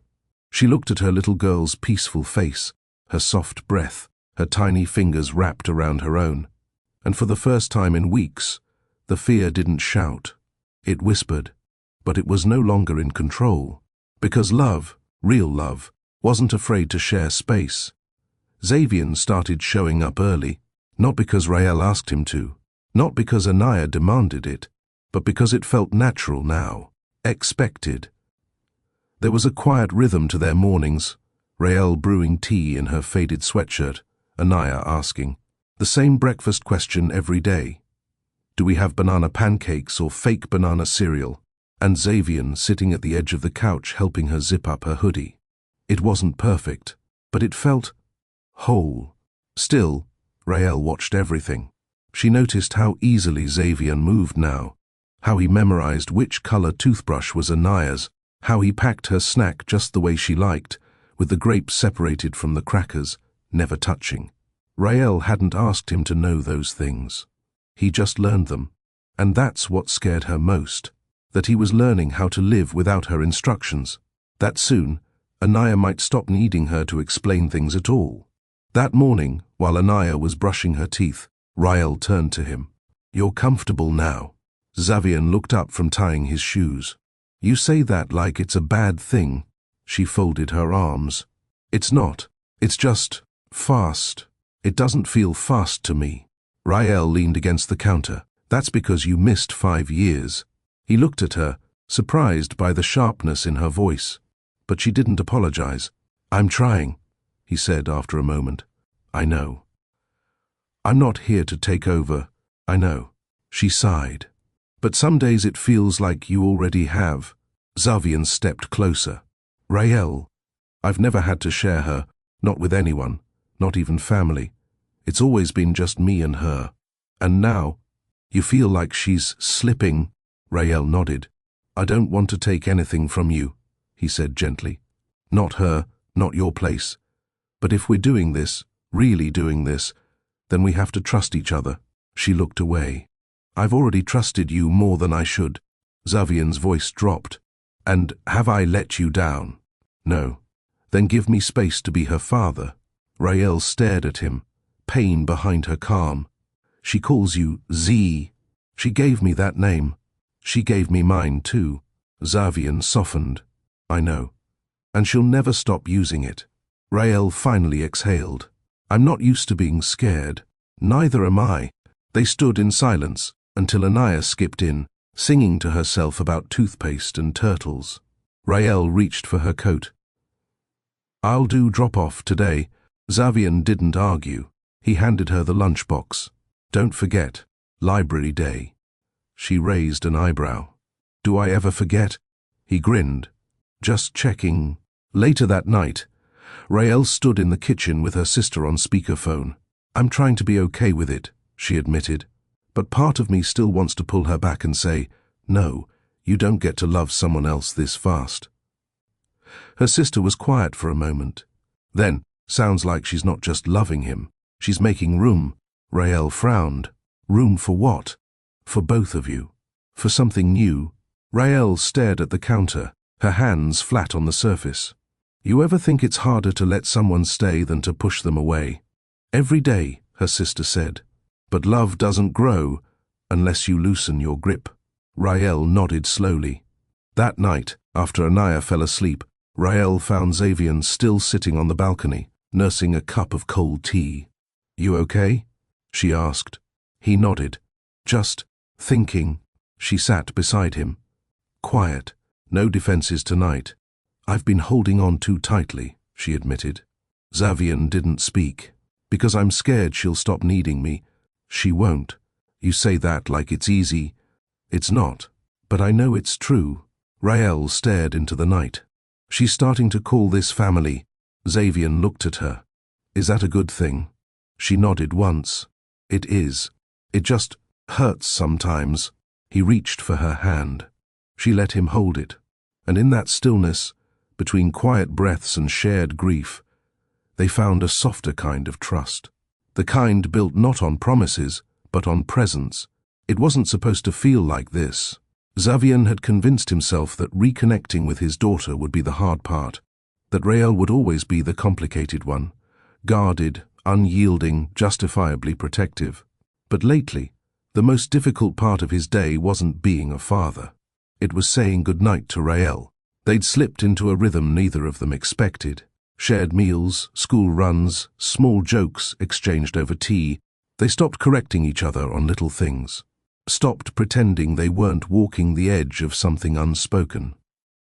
She looked at her little girl's peaceful face, her soft breath, her tiny fingers wrapped around her own. And for the first time in weeks, the fear didn't shout. It whispered, but it was no longer in control. Because love, real love, wasn't afraid to share space. Xavier started showing up early, not because Rael asked him to, not because Anaya demanded it, but because it felt natural now, expected. There was a quiet rhythm to their mornings, Rael brewing tea in her faded sweatshirt, Anaya asking the same breakfast question every day. Do we have banana pancakes or fake banana cereal? And Xavier sitting at the edge of the couch helping her zip up her hoodie. It wasn't perfect, but it felt whole. Still, Rael watched everything. She noticed how easily Xavier moved now, how he memorized which color toothbrush was Anaya's, how he packed her snack just the way she liked, with the grapes separated from the crackers, never touching. Rael hadn't asked him to know those things. He just learned them, and that's what scared her most, that he was learning how to live without her instructions, that soon Anaya might stop needing her to explain things at all. That morning, while Anaya was brushing her teeth, Rael turned to him. "You're comfortable now." Xavier looked up from tying his shoes. "You say that like it's a bad thing." She folded her arms. "It's not. It's just fast. It doesn't feel fast to me." Rael leaned against the counter. "That's because you missed 5 years." He looked at her, surprised by the sharpness in her voice. But she didn't apologize. "I'm trying," he said after a moment. "I know. I'm not here to take over, I know." She sighed. "But some days it feels like you already have." Xavier stepped closer. "Rael, I've never had to share her, not with anyone, not even family. It's always been just me and her. And now, you feel like she's slipping." Rael nodded. "I don't want to take anything from you," he said gently. "Not her, not your place. But if we're doing this, really doing this, then we have to trust each other." She looked away. "I've already trusted you more than I should." Xavier's voice dropped. "And have I let you down?" "No." "Then give me space to be her father." Rael stared at him, pain behind her calm. "She calls you Z. She gave me that name. She gave me mine too." Xavier softened. "I know. And she'll never stop using it." Rael finally exhaled. "I'm not used to being scared." "Neither am I." They stood in silence until Anaya skipped in, singing to herself about toothpaste and turtles. Rael reached for her coat. "I'll do drop-off today." Xavier didn't argue. He handed her the lunchbox. "Don't forget, library day." She raised an eyebrow. "Do I ever forget?" He grinned. "Just checking." Later that night, Rael stood in the kitchen with her sister on speakerphone. "I'm trying to be okay with it," she admitted, "but part of me still wants to pull her back and say, no, you don't get to love someone else this fast." Her sister was quiet for a moment. Then, "Sounds like she's not just loving him. She's making room." Rael frowned. "Room for what?" "For both of you. For something new." Rael stared at the counter, her hands flat on the surface. "You ever think it's harder to let someone stay than to push them away?" "Every day," her sister said. "But love doesn't grow unless you loosen your grip." Rael nodded slowly. That night, after Anaya fell asleep, Rael found Xavier still sitting on the balcony, nursing a cup of cold tea. "You okay?" she asked. He nodded. "Just thinking." She sat beside him. "Quiet. No defenses tonight." "I've been holding on too tightly," she admitted. Xavier didn't speak. "Because I'm scared she'll stop needing me." "She won't." "You say that like it's easy." "It's not. But I know it's true." Rael stared into the night. "She's starting to call this family." Xavier looked at her. "Is that a good thing?" She nodded once. "It is. It just hurts sometimes." He reached for her hand. She let him hold it. And in that stillness, between quiet breaths and shared grief, they found a softer kind of trust. The kind built not on promises, but on presence. It wasn't supposed to feel like this. Xavier had convinced himself that reconnecting with his daughter would be the hard part, that Rael would always be the complicated one, guarded, unyielding, justifiably protective. But lately, the most difficult part of his day wasn't being a father. It was saying goodnight to Rael. They'd slipped into a rhythm neither of them expected. Shared meals, school runs, small jokes exchanged over tea. They stopped correcting each other on little things. Stopped pretending they weren't walking the edge of something unspoken.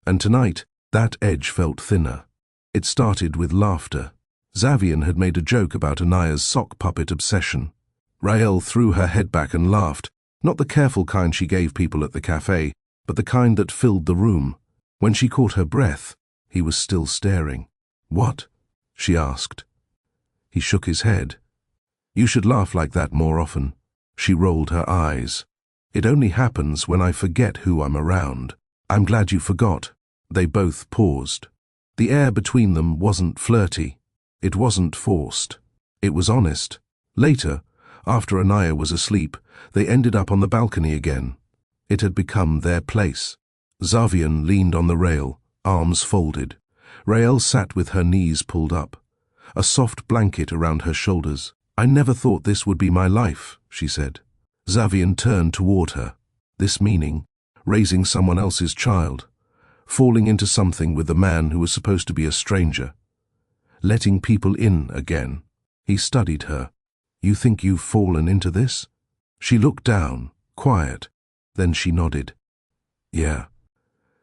And tonight, that edge felt thinner. It started with laughter. Xavier had made a joke about Anaya's sock puppet obsession. Rael threw her head back and laughed, not the careful kind she gave people at the cafe, but the kind that filled the room. When she caught her breath, he was still staring. "What?" she asked. He shook his head. "You should laugh like that more often." She rolled her eyes. It only happens when I forget who I'm around. I'm glad you forgot. They both paused. The air between them wasn't flirty. It wasn't forced. It was honest. Later, after Anaya was asleep, they ended up on the balcony again. It had become their place. Zavian leaned on the rail, arms folded. Rael sat with her knees pulled up, a soft blanket around her shoulders. I never thought this would be my life, she said. Zavian turned toward her. This meaning, raising someone else's child, falling into something with a man who was supposed to be a stranger, letting people in again. He studied her. You think you've fallen into this? She looked down, quiet. Then she nodded. Yeah.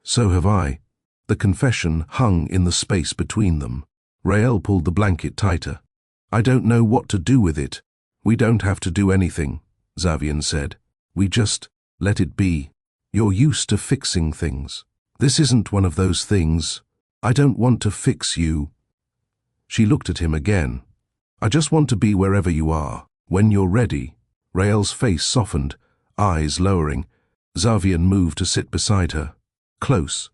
So have I. The confession hung in the space between them. Rael pulled the blanket tighter. I don't know what to do with it. We don't have to do anything, Zavian said. We just let it be. You're used to fixing things. This isn't one of those things. I don't want to fix you. She looked at him again. I just want to be wherever you are. When you're ready. Rael's face softened, eyes lowering. Zavian moved to sit beside her. Close,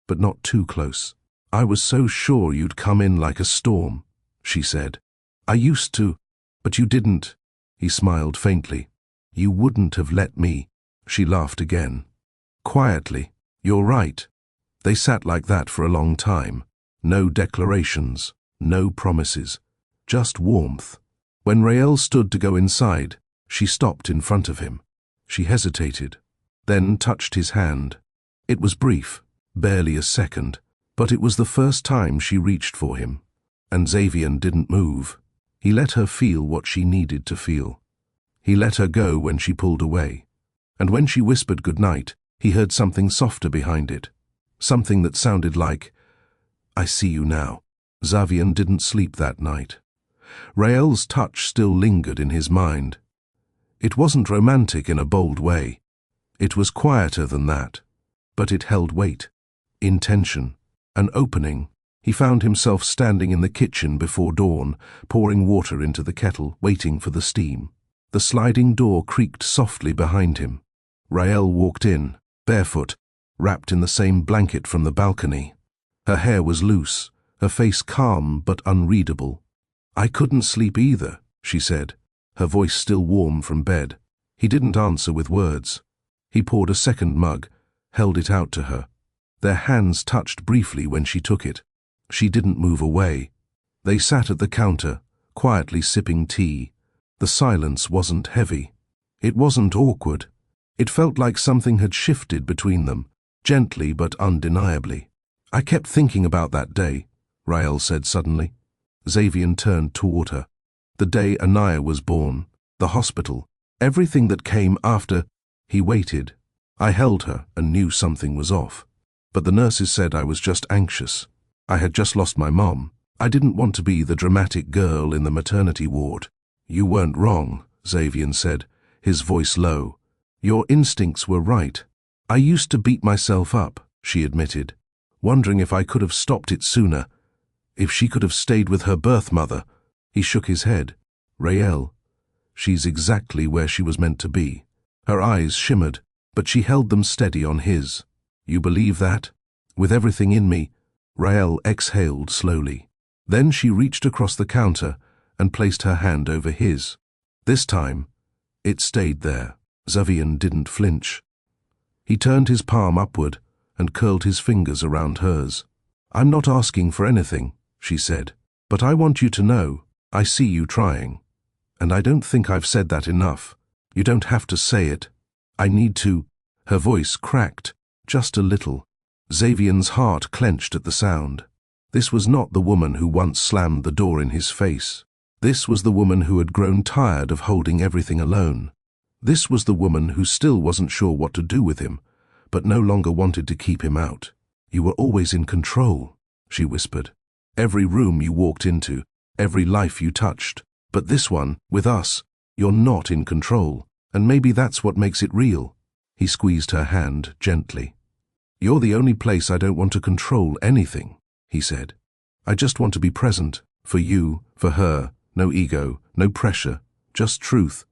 but not too close. I was so sure you'd come in like a storm, she said. I used to, but you didn't. He smiled faintly. You wouldn't have let me. She laughed again. Quietly. You're right. They sat like that for a long time. No declarations, no promises, just warmth. When Rael stood to go inside, she stopped in front of him. She hesitated, then touched his hand. It was brief, barely a second, but it was the first time she reached for him. And Zavian didn't move. He let her feel what she needed to feel. He let her go when she pulled away. And when she whispered goodnight, he heard something softer behind it. Something that sounded like, I see you now. Zavian didn't sleep that night. Rael's touch still lingered in his mind. It wasn't romantic in a bold way. It was quieter than that. But it held weight, intention, an opening. He found himself standing in the kitchen before dawn, pouring water into the kettle, waiting for the steam. The sliding door creaked softly behind him. Rael walked in, barefoot, wrapped in the same blanket from the balcony. Her hair was loose, her face calm but unreadable. I couldn't sleep either, she said, her voice still warm from bed. He didn't answer with words. He poured a second mug, held it out to her. Their hands touched briefly when she took it. She didn't move away. They sat at the counter, quietly sipping tea. The silence wasn't heavy. It wasn't awkward. It felt like something had shifted between them, gently but undeniably. I kept thinking about that day, Rael said suddenly. Zavian turned toward her. The day Anaya was born, the hospital, everything that came after. He waited. I held her and knew something was off. But the nurses said I was just anxious. I had just lost my mom. I didn't want to be the dramatic girl in the maternity ward. You weren't wrong, Zavian said, his voice low. Your instincts were right. I used to beat myself up, she admitted, wondering if I could have stopped it sooner, if she could have stayed with her birth mother. He shook his head. Rael, she's exactly where she was meant to be. Her eyes shimmered, but she held them steady on his. You believe that? With everything in me. Rael exhaled slowly. Then she reached across the counter and placed her hand over his. This time, it stayed there. Zavian didn't flinch. He turned his palm upward and curled his fingers around hers. I'm not asking for anything, she said, but I want you to know, I see you trying. And I don't think I've said that enough. You don't have to say it. I need to. Her voice cracked, just a little. Zavian's heart clenched at the sound. This was not the woman who once slammed the door in his face. This was the woman who had grown tired of holding everything alone. This was the woman who still wasn't sure what to do with him, but no longer wanted to keep him out. You were always in control, she whispered. Every room you walked into, every life you touched. But this one, with us, you're not in control, and maybe that's what makes it real. He squeezed her hand gently. You're the only place I don't want to control anything, he said. I just want to be present, for you, for her, no ego, no pressure, just truth.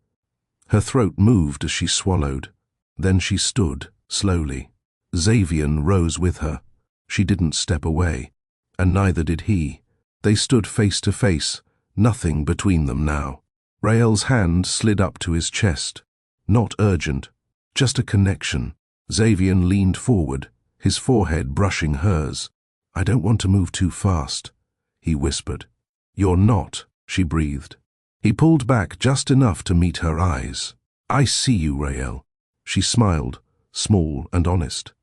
Her throat moved as she swallowed. Then she stood, slowly. Xavier rose with her. She didn't step away, and neither did he. They stood face to face, nothing between them now. Rael's hand slid up to his chest. Not urgent, just a connection. Xavier leaned forward, his forehead brushing hers. "I don't want to move too fast," he whispered. "You're not," she breathed. He pulled back just enough to meet her eyes. "I see you, Rael." She smiled, small and honest.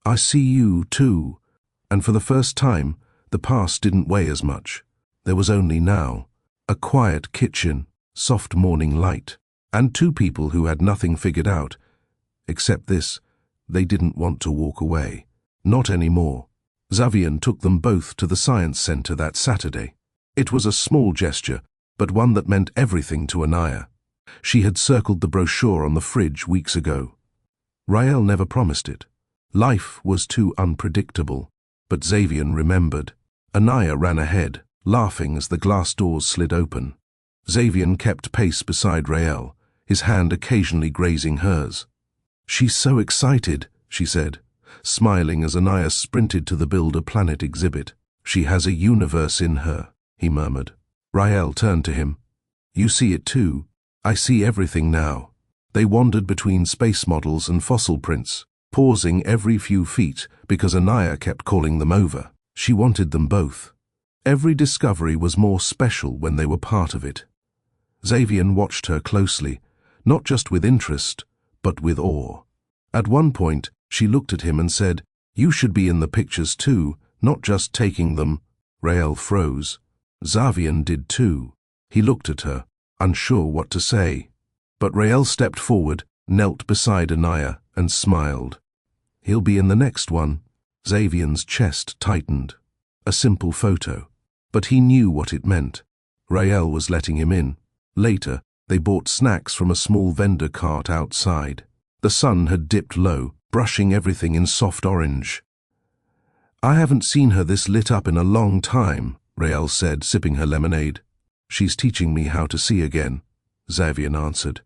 "I see you, too." And for the first time, the past didn't weigh as much. There was only now. A quiet kitchen, soft morning light, and two people who had nothing figured out. Except this, they didn't want to walk away. Not anymore. Xavier took them both to the science center that Saturday. It was a small gesture, but one that meant everything to Anaya. She had circled the brochure on the fridge weeks ago. Rael never promised it. Life was too unpredictable, but Xavier remembered. Anaya ran ahead, laughing as the glass doors slid open. Xavier kept pace beside Rael, his hand occasionally grazing hers. "She's so excited," she said, smiling as Anaya sprinted to the Build a Planet exhibit. "She has a universe in her," he murmured. Rael turned to him. "You see it too. I see everything now." They wandered between space models and fossil prints, pausing every few feet because Anaya kept calling them over. She wanted them both. Every discovery was more special when they were part of it. Xavier watched her closely, not just with interest, but with awe. At one point, she looked at him and said, "You should be in the pictures too, not just taking them." Rael froze. Xavier did too. He looked at her, unsure what to say. But Rael stepped forward, knelt beside Anaya, and smiled. "He'll be in the next one." Xavier's chest tightened. A simple photo. But he knew what it meant. Rael was letting him in. Later, they bought snacks from a small vendor cart outside. The sun had dipped low, brushing everything in soft orange. "I haven't seen her this lit up in a long time," Rael said, sipping her lemonade. "She's teaching me how to see again," Xavier answered.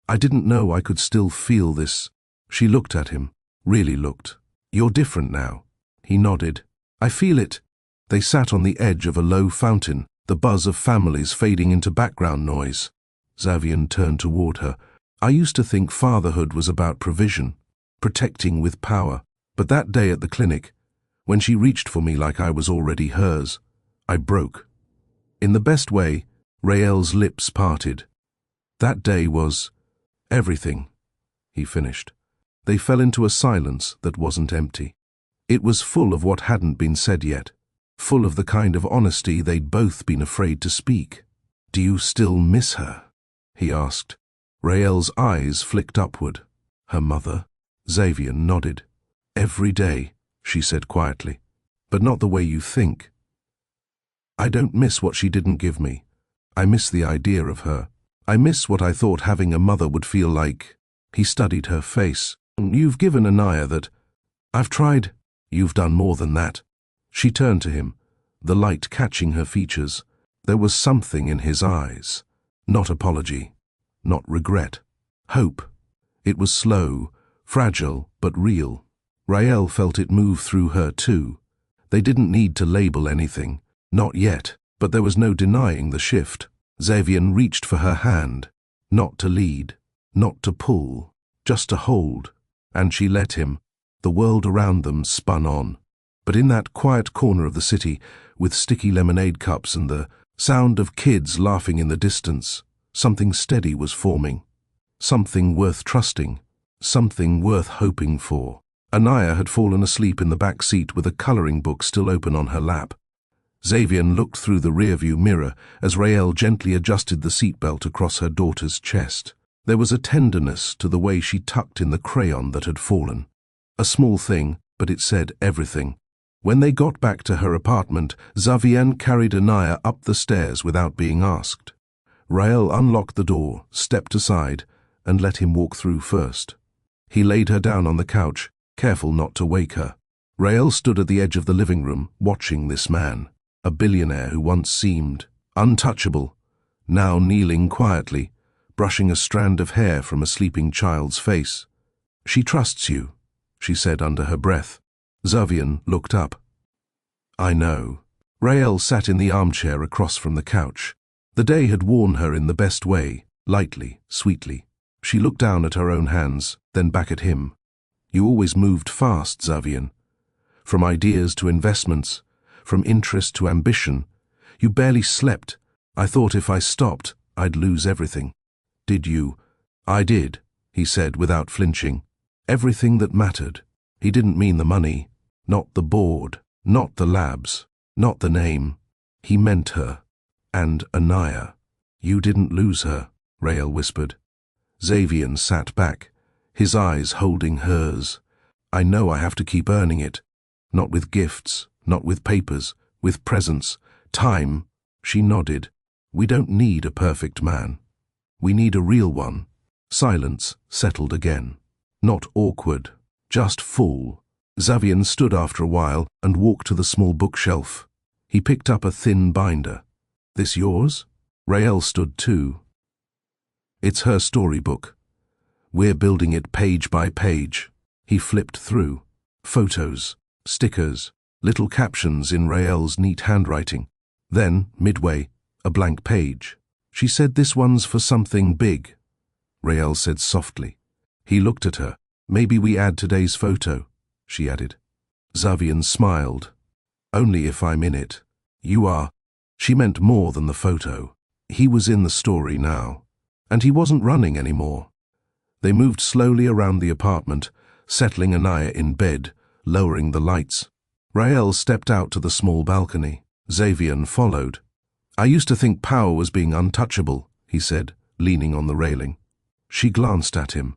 "I didn't know I could still feel this." She looked at him, really looked. "You're different now." He nodded. "I feel it." They sat on the edge of a low fountain, the buzz of families fading into background noise. Xavier turned toward her. "I used to think fatherhood was about provision, protecting with power. But that day at the clinic, when she reached for me like I was already hers, I broke." In the best way, Rael's lips parted. "That day was everything," he finished. They fell into a silence that wasn't empty. It was full of what hadn't been said yet, full of the kind of honesty they'd both been afraid to speak. "Do you still miss her?" he asked. Rael's eyes flicked upward. "Her mother?" Xavier nodded. "Every day," she said quietly. "But not the way you think. I don't miss what she didn't give me. I miss the idea of her. I miss what I thought having a mother would feel like." He studied her face. "You've given Anaya that. I've tried." "You've done more than that." She turned to him, the light catching her features. There was something in his eyes. Not apology, not regret. Hope. It was slow, fragile, but real. Rael felt it move through her too. They didn't need to label anything. Not yet, but there was no denying the shift. Xavier reached for her hand. Not to lead, not to pull, just to hold. And she let him. The world around them spun on. But in that quiet corner of the city, with sticky lemonade cups and the sound of kids laughing in the distance, something steady was forming. Something worth trusting. Something worth hoping for. Anaya had fallen asleep in the back seat with a coloring book still open on her lap. Xavier looked through the rearview mirror as Rael gently adjusted the seatbelt across her daughter's chest. There was a tenderness to the way she tucked in the crayon that had fallen. A small thing, but it said everything. When they got back to her apartment, Xavier carried Anaya up the stairs without being asked. Rael unlocked the door, stepped aside, and let him walk through first. He laid her down on the couch, careful not to wake her. Rael stood at the edge of the living room, watching this man, a billionaire who once seemed untouchable, now kneeling quietly, brushing a strand of hair from a sleeping child's face. "She trusts you," she said under her breath. Zavian looked up. "I know." Rael sat in the armchair across from the couch. The day had worn her in the best way, lightly, sweetly. She looked down at her own hands, then back at him. "You always moved fast, Zavian. From ideas to investments, from interest to ambition. You barely slept. I thought if I stopped, I'd lose everything." "Did you?" "I did," he said without flinching. "Everything that mattered." He didn't mean the money, not the board, not the labs, not the name. He meant her. And Anaya. "You didn't lose her," Rael whispered. Zavian sat back, his eyes holding hers. "I know I have to keep earning it. Not with gifts, not with papers, with presence, time." She nodded. "We don't need a perfect man. We need a real one." Silence settled again. Not awkward, just full. Zavian stood after a while and walked to the small bookshelf. He picked up a thin binder. "This yours?" Rael stood too. "It's her storybook. We're building it page by page." He flipped through. Photos, stickers, little captions in Rael's neat handwriting. Then, midway, a blank page. "She said this one's for something big," Rael said softly. He looked at her. "Maybe we add today's photo," she added. Zavian smiled. "Only if I'm in it." "You are." She meant more than the photo. He was in the story now. And he wasn't running anymore. They moved slowly around the apartment, settling Anaya in bed, lowering the lights. Rael stepped out to the small balcony. Zavian followed. "I used to think power was being untouchable," he said, leaning on the railing. She glanced at him.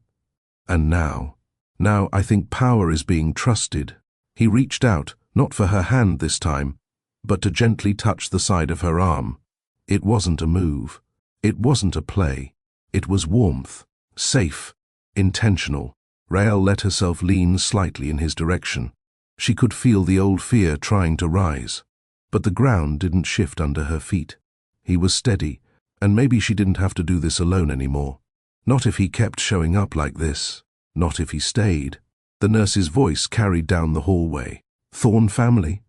"And now I think power is being trusted." He reached out, not for her hand this time, but to gently touch the side of her arm. It wasn't a move. It wasn't a play. It was warmth, safe, intentional. Rael let herself lean slightly in his direction. She could feel the old fear trying to rise, but the ground didn't shift under her feet. He was steady, and maybe she didn't have to do this alone anymore. Not if he kept showing up like this. Not if he stayed. The nurse's voice carried down the hallway. "Thorne family?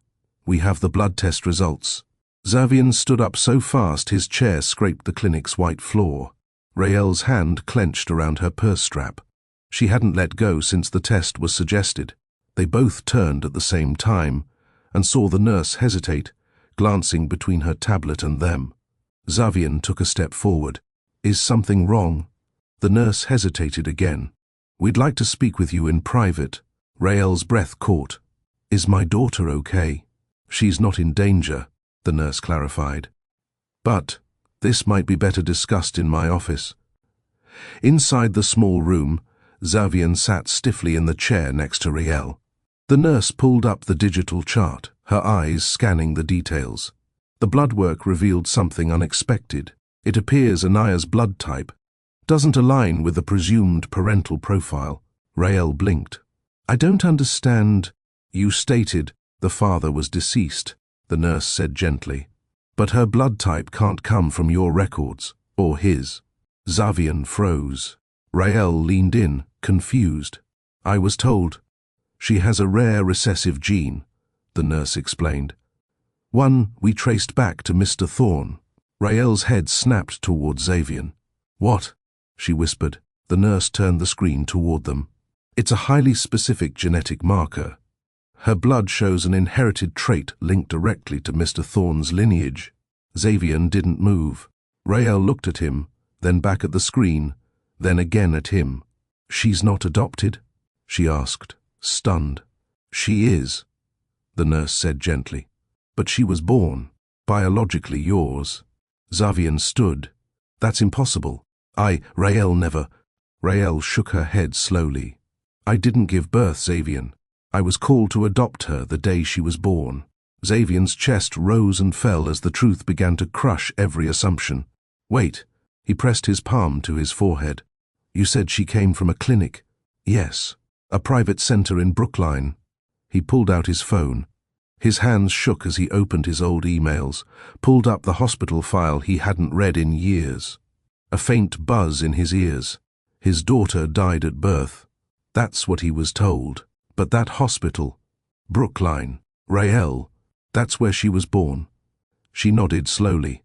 We have the blood test results." Zavian stood up so fast his chair scraped the clinic's white floor. Rael's hand clenched around her purse strap. She hadn't let go since the test was suggested. They both turned at the same time and saw the nurse hesitate, glancing between her tablet and them. Zavian took a step forward. "Is something wrong?" The nurse hesitated again. "We'd like to speak with you in private." Rael's breath caught. "Is my daughter okay?" "She's not in danger," the nurse clarified. "But this might be better discussed in my office." Inside the small room, Zavian sat stiffly in the chair next to Rael. The nurse pulled up the digital chart, her eyes scanning the details. The blood work revealed something unexpected. It appears Anaya's blood type doesn't align with the presumed parental profile. Rael blinked. "I don't understand." "You stated the father was deceased," the nurse said gently. "But her blood type can't come from your records, or his." Zavian froze. Rael leaned in, confused. "I was told she has a rare recessive gene," the nurse explained. "One we traced back to Mr. Thorne." Rael's head snapped toward Zavian. "What?" she whispered. The nurse turned the screen toward them. "It's a highly specific genetic marker. Her blood shows an inherited trait linked directly to Mr. Thorne's lineage." Zavian didn't move. Rael looked at him, then back at the screen, then again at him. "She's not adopted?" she asked, stunned. "She is," the nurse said gently. "But she was born, biologically yours." Zavian stood. "That's impossible. Rael never." Rael shook her head slowly. "I didn't give birth, Zavian. I was called to adopt her the day she was born." Zavian's chest rose and fell as the truth began to crush every assumption. "Wait." He pressed his palm to his forehead. "You said she came from a clinic?" "Yes. A private center in Brookline." He pulled out his phone. His hands shook as he opened his old emails, pulled up the hospital file he hadn't read in years. a faint buzz in his ears. His daughter died at birth. That's what he was told. But that hospital, Brookline, Rael, that's where she was born. She nodded slowly.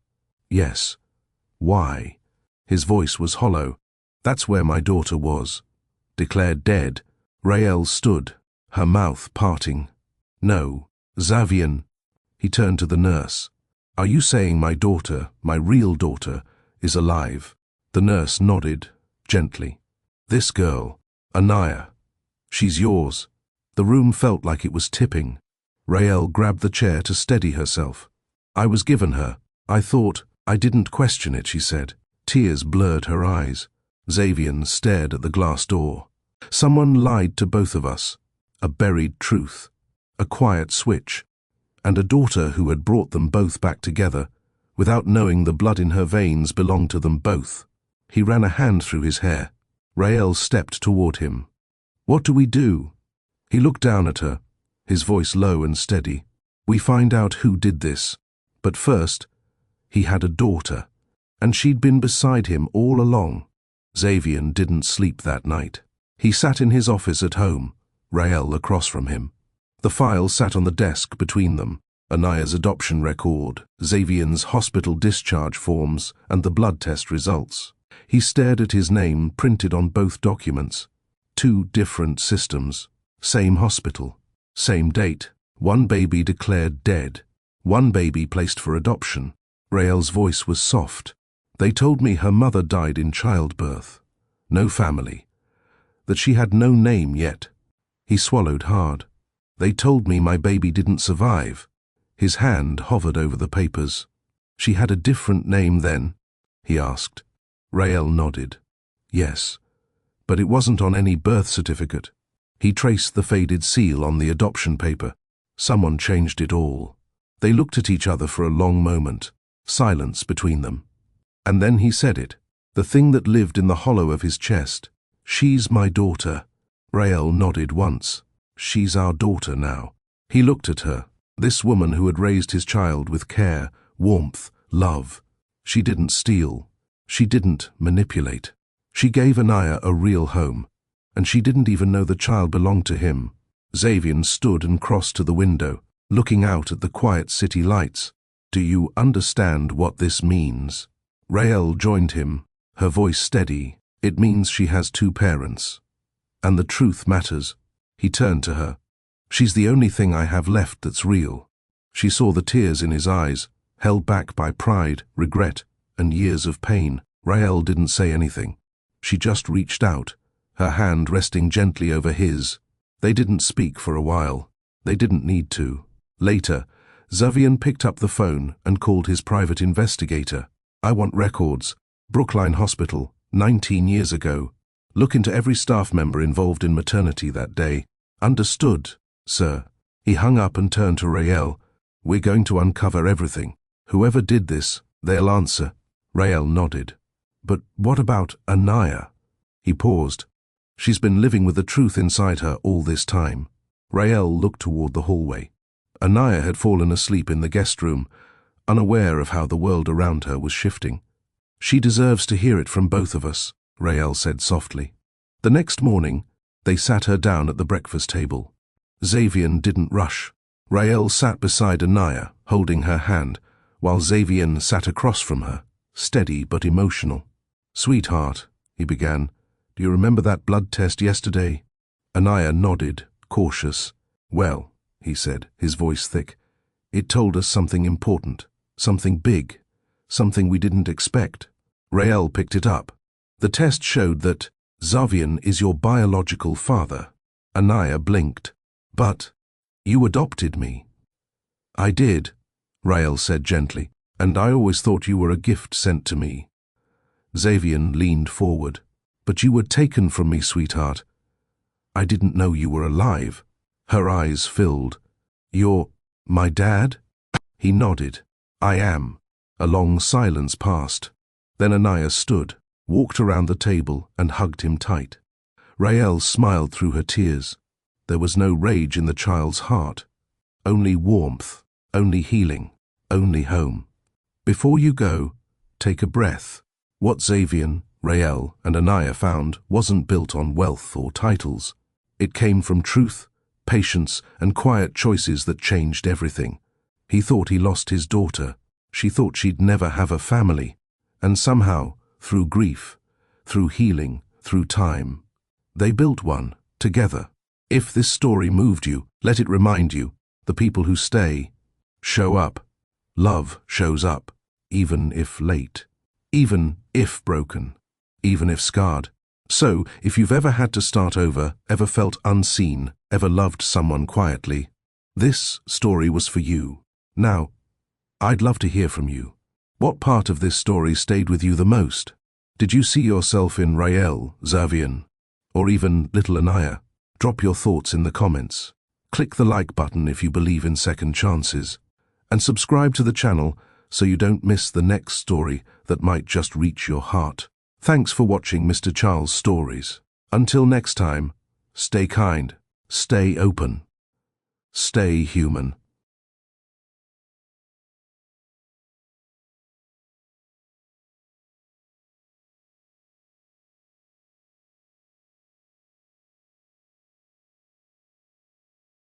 Yes. Why? His voice was hollow. That's where my daughter was. Declared dead. Rael stood, her mouth parting. No, Xavier. He turned to the nurse. Are you saying my daughter, my real daughter, is alive? The nurse nodded, gently. This girl, Anaya. She's yours. The room felt like it was tipping. Rael grabbed the chair to steady herself. I was given her. I thought. I didn't question it, she said. Tears blurred her eyes. Xavier stared at the glass door. Someone lied to both of us. A buried truth. A quiet switch. And a daughter who had brought them both back together, without knowing the blood in her veins belonged to them both. He ran a hand through his hair. Rael stepped toward him. What do we do? He looked down at her, his voice low and steady. We find out who did this. But first, he had a daughter, and she'd been beside him all along. Xavier didn't sleep that night. He sat in his office at home, Rael across from him. The file sat on the desk between them, Anaya's adoption record, Xavier's hospital discharge forms, and the blood test results. He stared at his name printed on both documents. 2 different systems. Same hospital. Same date. 1 baby declared dead. 1 baby placed for adoption. Rael's voice was soft. They told me her mother died in childbirth. No family. That she had no name yet. He swallowed hard. They told me my baby didn't survive. His hand hovered over the papers. She had a different name then? He asked. Rael nodded. Yes, but it wasn't on any birth certificate. He traced the faded seal on the adoption paper. Someone changed it all. They looked at each other for a long moment, silence between them. And then he said it, the thing that lived in the hollow of his chest. She's my daughter. Rael nodded once. She's our daughter now. He looked at her, this woman who had raised his child with care, warmth, love. She didn't steal. She didn't manipulate. She gave Anaya a real home, and she didn't even know the child belonged to him. Xavier stood and crossed to the window, looking out at the quiet city lights. Do you understand what this means? Rael joined him, her voice steady. It means she has 2 parents. And the truth matters. He turned to her. She's the only thing I have left that's real. She saw the tears in his eyes, held back by pride, regret, and years of pain. Rael didn't say anything. She just reached out, her hand resting gently over his. They didn't speak for a while. They didn't need to. Later, Xavier picked up the phone and called his private investigator. I want records. Brookline Hospital, 19 years ago. Look into every staff member involved in maternity that day. Understood, sir. He hung up and turned to Rael. We're going to uncover everything. Whoever did this, they'll answer. Rael nodded. But what about Anaya? He paused. She's been living with the truth inside her all this time. Rael looked toward the hallway. Anaya had fallen asleep in the guest room, unaware of how the world around her was shifting. She deserves to hear it from both of us, Rael said softly. The next morning, they sat her down at the breakfast table. Xavier didn't rush. Rael sat beside Anaya, holding her hand, while Xavier sat across from her, steady but emotional. Sweetheart, he began, do you remember that blood test yesterday? Anaya nodded, cautious. Well, he said, his voice thick, it told us something important, something big, something we didn't expect. Rael picked it up. The test showed that Xavier is your biological father. Anaya blinked. But you adopted me. I did, Rael said gently, and I always thought you were a gift sent to me. Xavier leaned forward. But you were taken from me, sweetheart. I didn't know you were alive. Her eyes filled. You're my dad? He nodded. I am. A long silence passed. Then Anaya stood, walked around the table and hugged him tight. Rael smiled through her tears. There was no rage in the child's heart. Only warmth, only healing, only home. Before you go, take a breath. What Xavier, Rael, and Anaya found wasn't built on wealth or titles. It came from truth, patience, and quiet choices that changed everything. He thought he lost his daughter. She thought she'd never have a family. And somehow, through grief, through healing, through time, they built one, together. If this story moved you, let it remind you, the people who stay, show up. Love shows up, even if late, even if broken, even if scarred. So, if you've ever had to start over, ever felt unseen, ever loved someone quietly, this story was for you. Now, I'd love to hear from you. What part of this story stayed with you the most? Did you see yourself in Rael, Xavier, or even little Anaya? Drop your thoughts in the comments. Click the like button if you believe in second chances. And subscribe to the channel so you don't miss the next story that might just reach your heart. Thanks for watching Mr. Charles Stories. Until next time, stay kind, stay open, stay human.